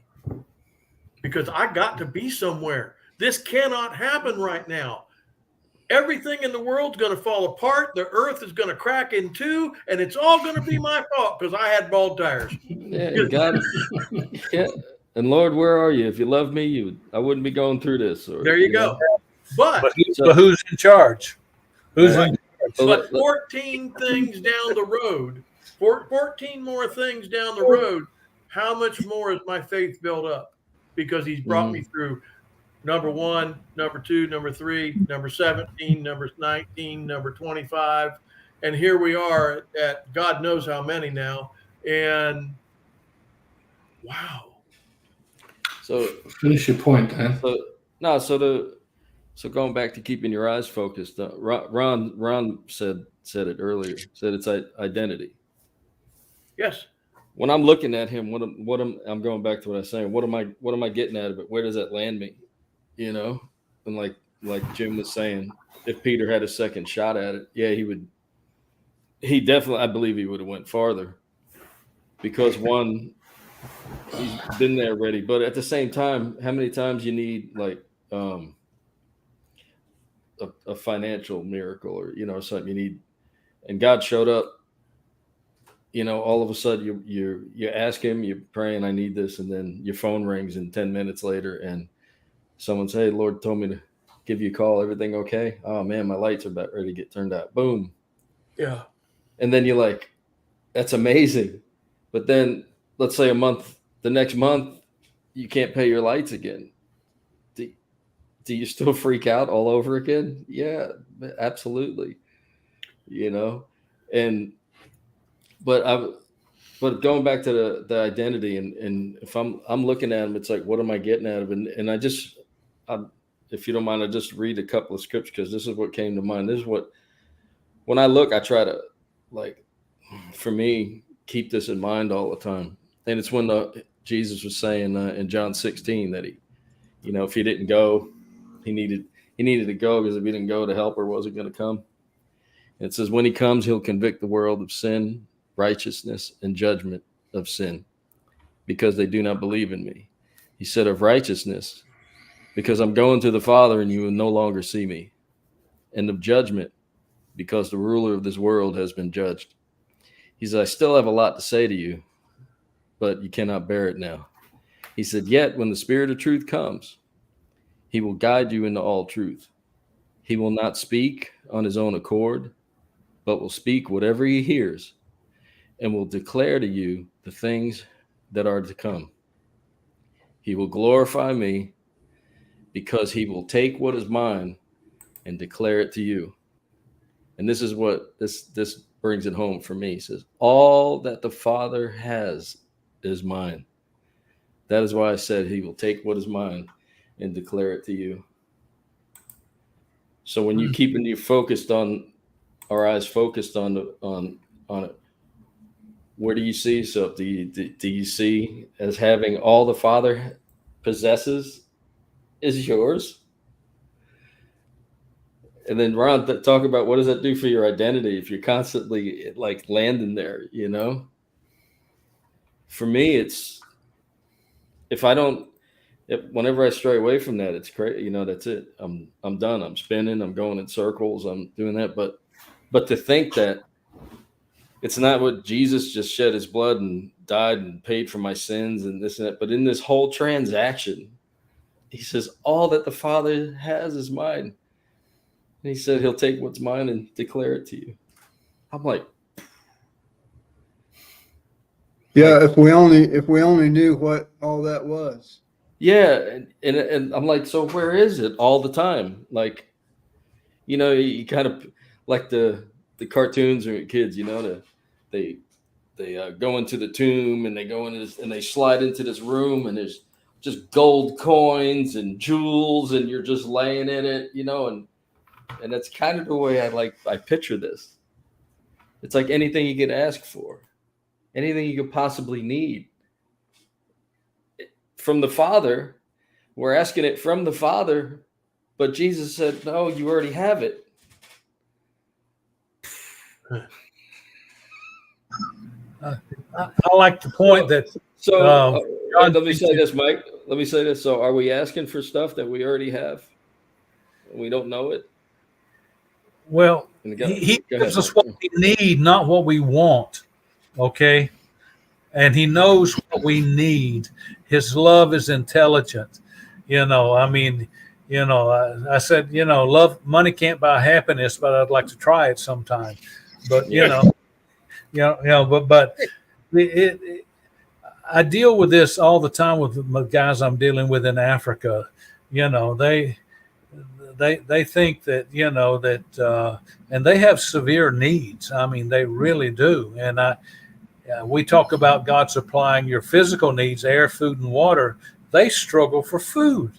because I got to be somewhere. This cannot happen right now. Everything in the world's going to fall apart. The earth is going to crack in two, and it's all going to be my fault because I had bald tires. Yeah, God. Yeah. And Lord, where are you? If you love me, I wouldn't be going through this. Or, There you go. But So- But who's in charge? Who's Right. in So but let- 14 things down the road, 14 more things down the road, how much more is my faith built up? Because he's brought me through number 1, number 2, number 3, number 17, number 19, number 25. And here we are at God knows how many now. And wow. So Finish your point, Dan. So going back to keeping your eyes focused, Ron said it earlier. Said it's identity. Yes. When I'm looking at him, I'm going back to what I was saying. What am I getting out of it? Where does that land me? You know, and like Jim was saying, if Peter had a second shot at it, yeah, he would. He definitely, I believe, he would have went farther, because one, he's been there already. But at the same time, how many times you need like a financial miracle, or something you need, and God showed up. All of a sudden you ask him, you're praying, I need this, and then your phone rings, and 10 minutes later, and someone say, Lord told me to give you a call. Everything okay? Oh man, my lights are about ready to get turned out. Boom. Yeah. And then you're like, that's amazing. But then let's say the next month, you can't pay your lights again. Do you still freak out all over again? Yeah, absolutely. But going back to the identity, and if I'm looking at them, it's like, what am I getting out of it? And if you don't mind, I just read a couple of scriptures, because this is what came to mind. This is what, when I look, I try to, like, for me, keep this in mind all the time. And it's when Jesus was saying in John 16 that he, if he didn't go, he needed to go, because if he didn't go, the helper wasn't going to come. And it says, when he comes, he'll convict the world of sin, righteousness, and judgment of sin, because they do not believe in me. He said, of righteousness, because I'm going to the Father and you will no longer see me. And of judgment, because the ruler of this world has been judged. He said, I still have a lot to say to you, but you cannot bear it now. He said, yet when the Spirit of truth comes, he will guide you into all truth. He will not speak on his own accord, but will speak whatever he hears, and will declare to you the things that are to come. He will glorify me, because he will take what is mine and declare it to you. And this is what this brings it home for me. He says, all that the Father has is mine. That is why I said he will take what is mine and declare it to you. So when you keeping our eyes focused on it, where do you see yourself? Do you see as having all the Father possesses is yours? And then Ron, talk about, what does that do for your identity if you're constantly like landing there, For me, it's, whenever I stray away from that, it's crazy. That's it. I'm done. I'm spinning. I'm going in circles. I'm doing that. But to think that it's not what Jesus just shed his blood and died and paid for my sins and this and that, but in this whole transaction, he says, all that the Father has is mine. And he said, he'll take what's mine and declare it to you. I'm like, Yeah, if we only knew what all that was. yeah. And I'm like, so where is it all the time? Like, you kind of like the cartoons or kids, they go into the tomb and they go into this, and they slide into this room, and there's just gold coins and jewels, and you're just laying in it, you know, and that's kind of the way I picture this. It's like anything you could ask for, anything you could possibly need from the Father. We're asking it from the Father, but Jesus said, no, you already have it. I like the point that So God let me say teaches- this, Mike. Let me say this. So are we asking for stuff that we already have? And we don't know it? well, And go he ahead, gives us Mike. what we need, not what we want. Okay. And he knows what we need. His love is intelligent. You know, I mean, you know, I said, you know, money can't buy happiness, but I'd like to try it sometime. But Yeah. but I deal with this all the time with the guys I'm dealing with in Africa. You know, they think that, you know, that and they have severe needs. I mean, they really do. And we talk about God supplying your physical needs, air, food, and water. They struggle for food,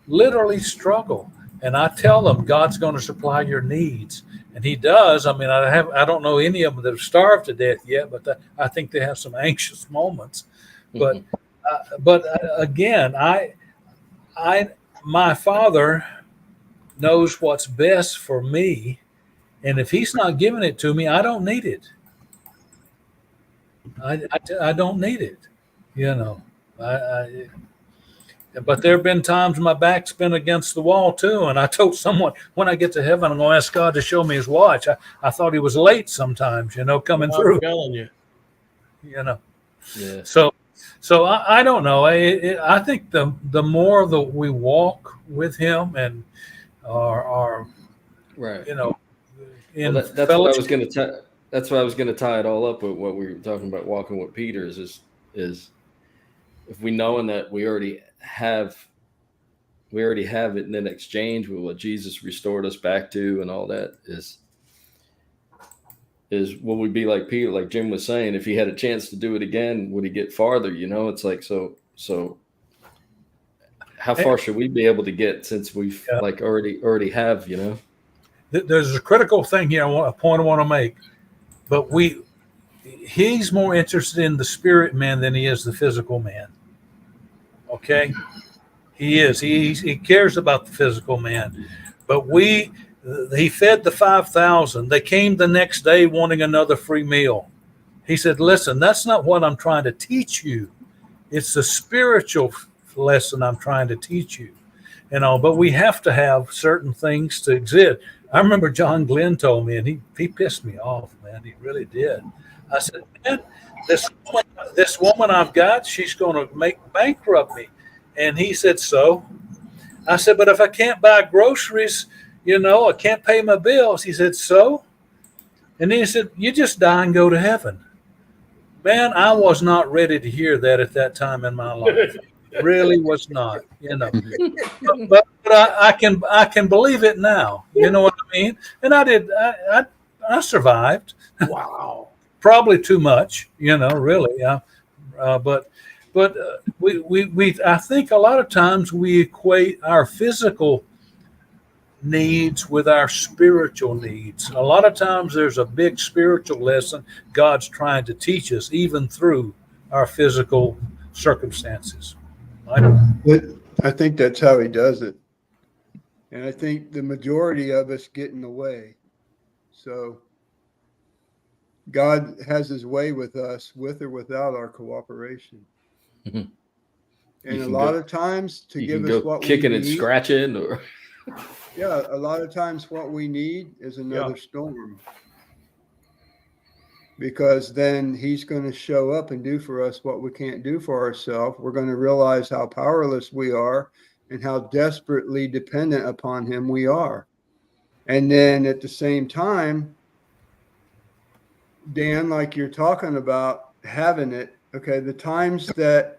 literally struggle. And I tell them God's going to supply your needs, and He does. I mean, I don't know any of them that have starved to death yet, but I think they have some anxious moments. But again, my Father knows what's best for me, and if He's not giving it to me, I don't need it. I don't need it, you know. But there have been times my back's been against the wall too, and I told someone when I get to heaven, I'm going to ask God to show me His watch. I thought He was late sometimes, you know, coming through. I'm telling you. You know, Yeah. so I don't know. I think the more that we walk with Him and are Right. you know in Well, that's what I was going to. That's why I was going to tie it all up with what we were talking about walking with Peter is if we knowing that we already have it, and then exchange with what Jesus restored us back to and all that is will we be like Peter, like Jim was saying, if he had a chance to do it again, would he get farther? You know, it's like, so how far should we be able to get since we've like already have, you know? There's a critical thing here. A point I want to make, but he's more interested in the spirit man than he is the physical man. Okay, he is. He cares about the physical man, but he fed the 5,000. They came the next day wanting another free meal. He said, "Listen, that's not what I'm trying to teach you. It's the spiritual lesson I'm trying to teach you." You know, but we have to have certain things to exist. I remember John Glenn told me, and he pissed me off, man. He really did. I said, "Man, this woman I've got, she's going to bankrupt me." And he said, "So?" I said, "But if I can't buy groceries, you know, I can't pay my bills." He said, "So?" And then he said, "You just die and go to heaven." Man, I was not ready to hear that at that time in my life. Really was not, you know. But I can believe it now. You know what I mean? And I did. I survived. Wow. Probably too much, you know. Really, but we I think a lot of times we equate our physical needs with our spiritual needs. A lot of times there's a big spiritual lesson God's trying to teach us, even through our physical circumstances. But I think that's how He does it. And I think the majority of us get in the way. So God has His way with us, with or without our cooperation. Mhm. And You a can lot go- of times to You give can us go what we kicking and need. scratching, or Yeah, a lot of times what we need is another storm. Because then He's going to show up and do for us what we can't do for ourselves. We're going to realize how powerless we are and how desperately dependent upon Him we are. And then at the same time, Dan, like you're talking about having it, okay, the times that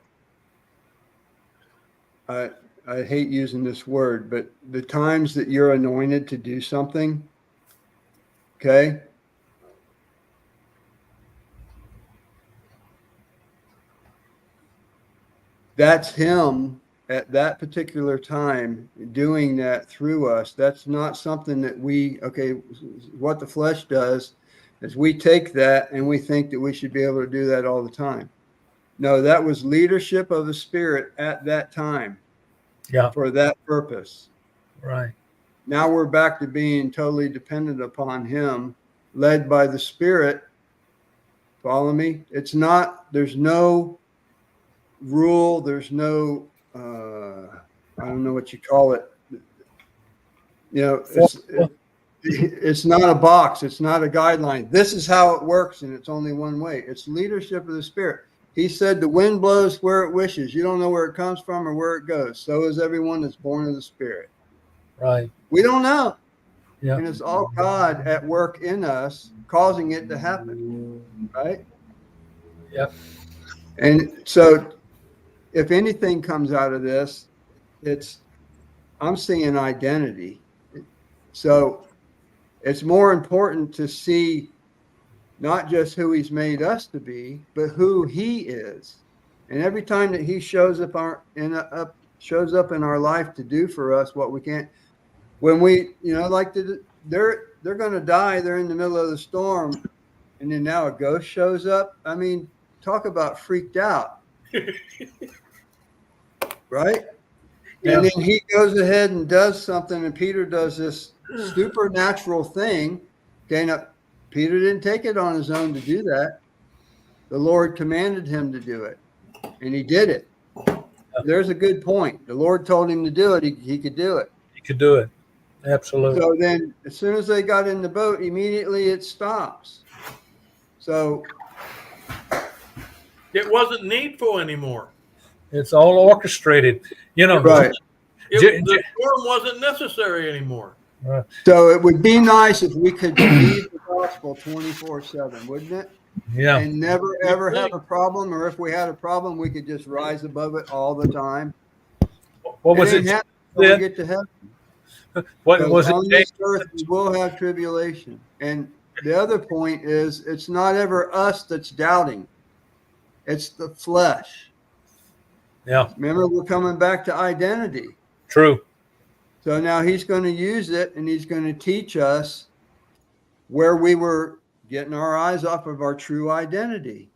I hate using this word, but the times that you're anointed to do something, okay, that's him at that particular time doing that through us. That's not something that what the flesh does is we take that and we think that we should be able to do that all the time. No, that was leadership of the Spirit at that time. Yeah. For that purpose. Right. Now we're back to being totally dependent upon him, led by the Spirit. Follow me? It's not, there's no rule, there's no, I don't know what you call it. You know, it's not a box, it's not a guideline. This is how it works, and it's only one way. It's leadership of the Spirit. He said the wind blows where it wishes. You don't know where it comes from or where it goes. So is everyone that's born of the Spirit. Right. We don't know. Yeah. And it's all God at work in us, causing it to happen. Right? Yep. And so if anything comes out of this, I'm seeing identity. So it's more important to see not just who he's made us to be, but who he is. And every time that he shows up in our life to do for us what we can't, when we, like they're going to die, they're in the middle of the storm, and then now a ghost shows up. I mean, talk about freaked out. Right? Yeah. And then he goes ahead and does something, and Peter does this supernatural thing. Okay, now Peter didn't take it on his own to do that. The Lord commanded him to do it, and he did it. There's a good point. The Lord told him to do it. He could do it. He could do it. Absolutely. So then as soon as they got in the boat, immediately it stops. So It wasn't needful anymore. It's all orchestrated. right. The storm wasn't necessary anymore. So it would be nice if we could believe the gospel 24/7, wouldn't it? Yeah. And never ever have a problem, or if we had a problem, we could just rise above it all the time. What was it? ain't happening until we get to heaven. What was On it? this earth, we will have tribulation. And the other point is, it's not ever us that's doubting. It's the flesh. Yeah. Remember, we're coming back to identity. True. So now he's going to use it, and he's going to teach us where we were getting our eyes off of our true identity.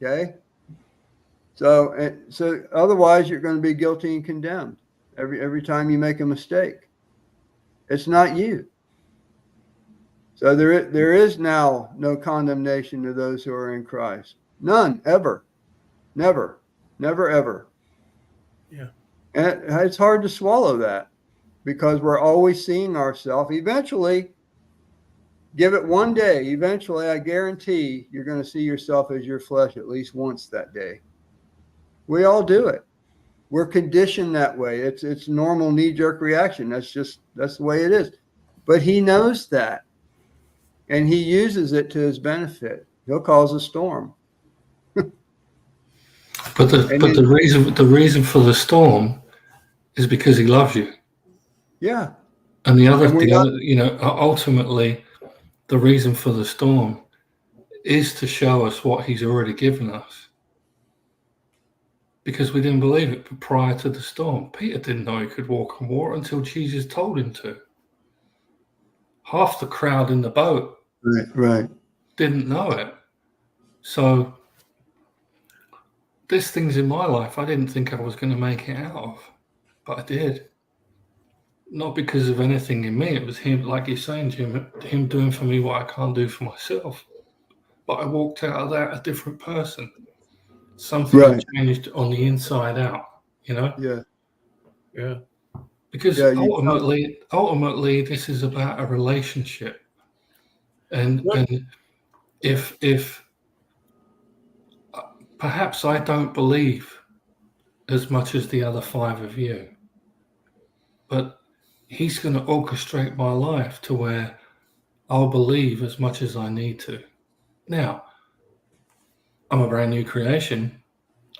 Okay? So otherwise you're going to be guilty and condemned every time you make a mistake. It's not you. So there is now no condemnation to those who are in Christ. None, ever. Never, ever. Yeah. And it's hard to swallow that, because we're always seeing ourselves. Eventually, give it one day. Eventually, I guarantee you're going to see yourself as your flesh at least once that day. We all do it. We're conditioned that way. It's normal knee-jerk reaction. That's the way it is. But he knows that, and he uses it to his benefit. He'll cause a storm. But the reason for the storm is because he loves you. Yeah. And ultimately, the reason for the storm is to show us what he's already given us. Because we didn't believe it prior to the storm. Peter didn't know he could walk on water until Jesus told him to. Half the crowd in the boat Right. didn't know it. So there's things in my life I didn't think I was going to make it out of, but I did. Not because of anything in me. It was him, like you're saying, Jim, him doing for me what I can't do for myself. But I walked out of that a different person. Something changed on the inside out, Yeah. Yeah. Because ultimately, this is about a relationship. And if perhaps I don't believe as much as the other five of you, but he's going to orchestrate my life to where I'll believe as much as I need to. Now, I'm a brand new creation.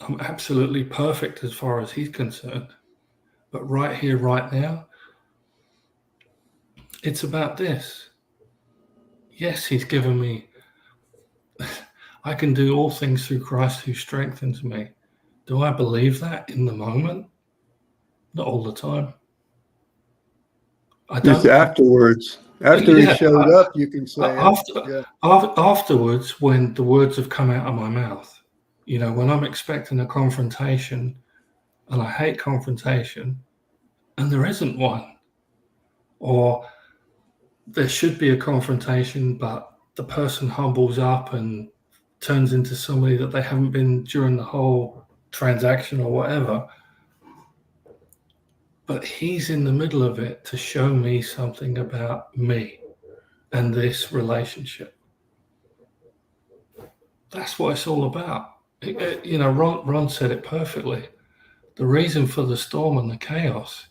I'm absolutely perfect as far as he's concerned. But right here, right now, it's about this. Yes, he's given me, I can do all things through Christ who strengthens me. Do I believe that in the moment? Not all the time. I Just don't. afterwards. After he Yeah, showed up, you can say it. Yeah. afterwards, when the words have come out of my mouth, when I'm expecting a confrontation, and I hate confrontation, and there isn't one, or there should be a confrontation, but the person humbles up and turns into somebody that they haven't been during the whole transaction or whatever. But he's in the middle of it to show me something about me and this relationship. That's what it's all about. Ron said it perfectly. The reason for the storm and the chaos,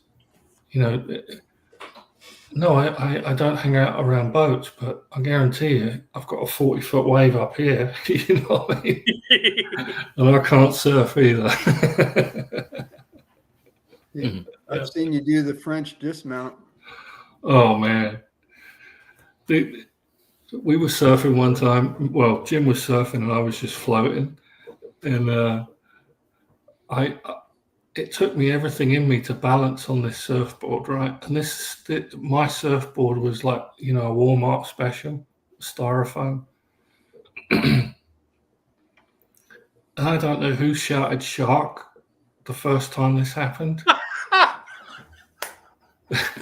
no, I don't hang out around boats, but I guarantee you, I've got a 40-foot wave up here, you know what I mean? And I can't surf either. I've seen you do the French dismount. Oh, man. We were surfing one time. Well, Jim was surfing and I was just floating. And it took me everything in me to balance on this surfboard, right? And my surfboard was like, a Walmart special, styrofoam. And I don't know who shouted shark the first time this happened.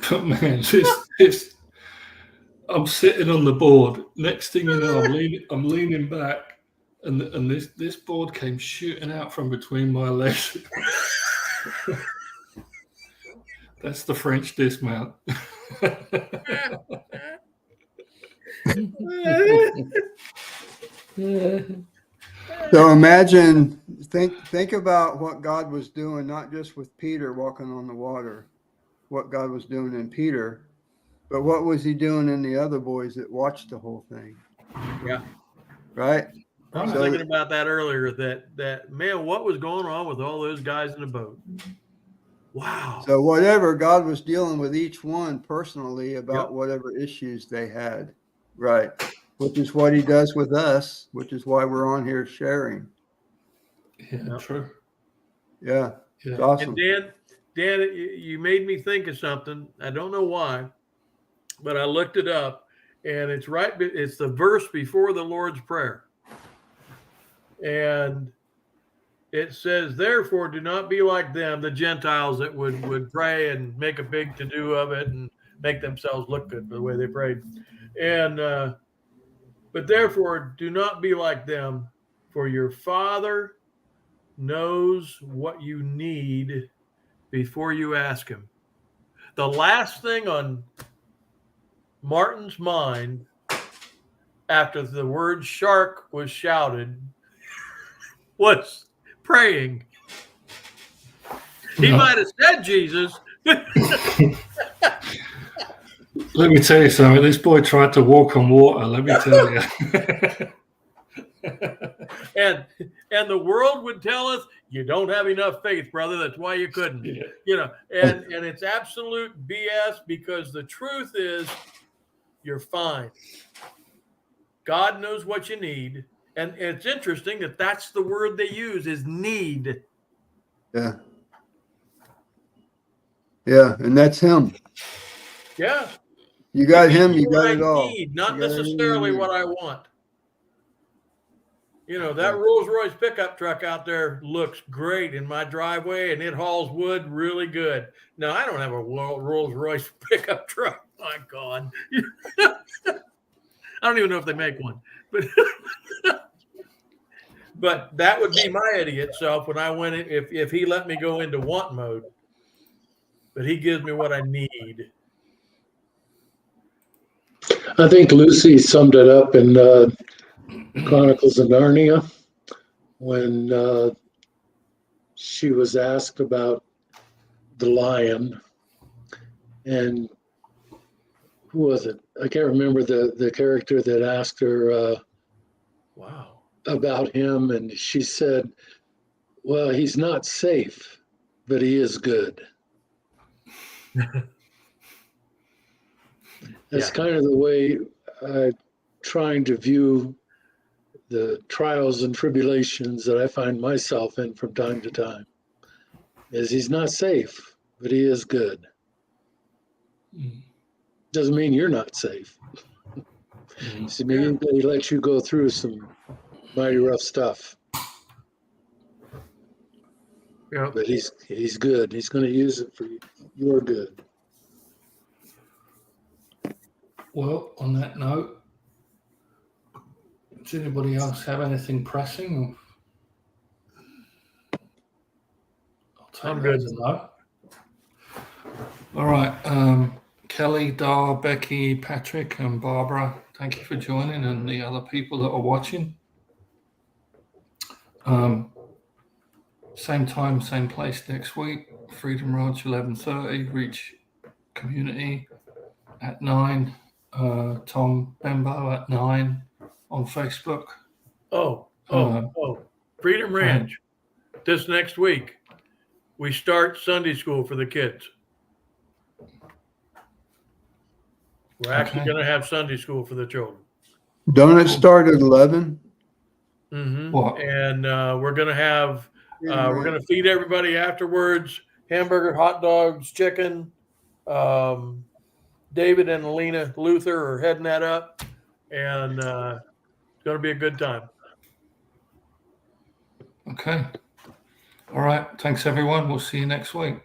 But man, I'm sitting on the board. Next thing you know, I'm leaning back, and this board came shooting out from between my legs. That's the French dismount. So imagine, think about what God was doing, not just with Peter walking on the water, what God was doing in Peter, but what was he doing in the other boys that watched the whole thing? Yeah. Right? I was thinking about that earlier, that man, what was going on with all those guys in the boat? Wow. So whatever, God was dealing with each one personally about whatever issues they had. Right. Which is what he does with us, which is why we're on here sharing. Yeah, true. Yeah. It's awesome. And Dan, you made me think of something. I don't know why, but I looked it up, and it's the verse before the Lord's Prayer. And it says, therefore, do not be like them, the Gentiles that would pray and make a big to-do of it and make themselves look good for the way they prayed. And but therefore, do not be like them, for your Father knows what you need before you ask him. The last thing on Martin's mind after the word shark was shouted was praying. He might have said Jesus. Let me tell you something. This boy tried to walk on water. Let me tell you. And the world would tell us, you don't have enough faith, brother. That's why you couldn't. Yeah. And it's absolute BS, because the truth is you're fine. God knows what you need. And it's interesting that that's the word they use, is need. Yeah. Yeah. And that's him. Yeah. You got him, you got it all. Not necessarily what I want. That Rolls-Royce pickup truck out there looks great in my driveway, and it hauls wood really good. No, I don't have a Rolls-Royce pickup truck. My God. I don't even know if they make one. But that would be my idiot self when I went in, if he let me go into want mode. But he gives me what I need. I think Lucy summed it up in Chronicles of Narnia when she was asked about the lion, and who was it? I can't remember the character that asked her about him, and she said, well, he's not safe, but he is good. That's kind of the way I'm trying to view the trials and tribulations that I find myself in from time to time is he's not safe, but he is good. Mm. Doesn't mean you're not safe. Mm. It means that he lets you go through some mighty rough stuff. Yeah. But he's good. He's going to use it for your good. Well, on that note, does anybody else have anything pressing? I'll take I'm that good. as a no. All right. Kelly, Dar, Becky, Patrick, and Barbara, thank you for joining, and the other people that are watching. Same time, same place next week. Freedom Ranch, 11:30. Reach Community at 9. Tom Bembo at 9 on Facebook. Oh, Um, Freedom Ranch. This next week, we start Sunday school for the kids. We're actually Okay. going to have Sunday school for the children. Don't it start at 11? Mm-hmm. What? And we're going to have, we're going to feed everybody afterwards, hamburger, hot dogs, chicken. David and Alina Luther are heading that up, and it's going to be a good time. Okay. All right. Thanks, everyone. We'll see you next week.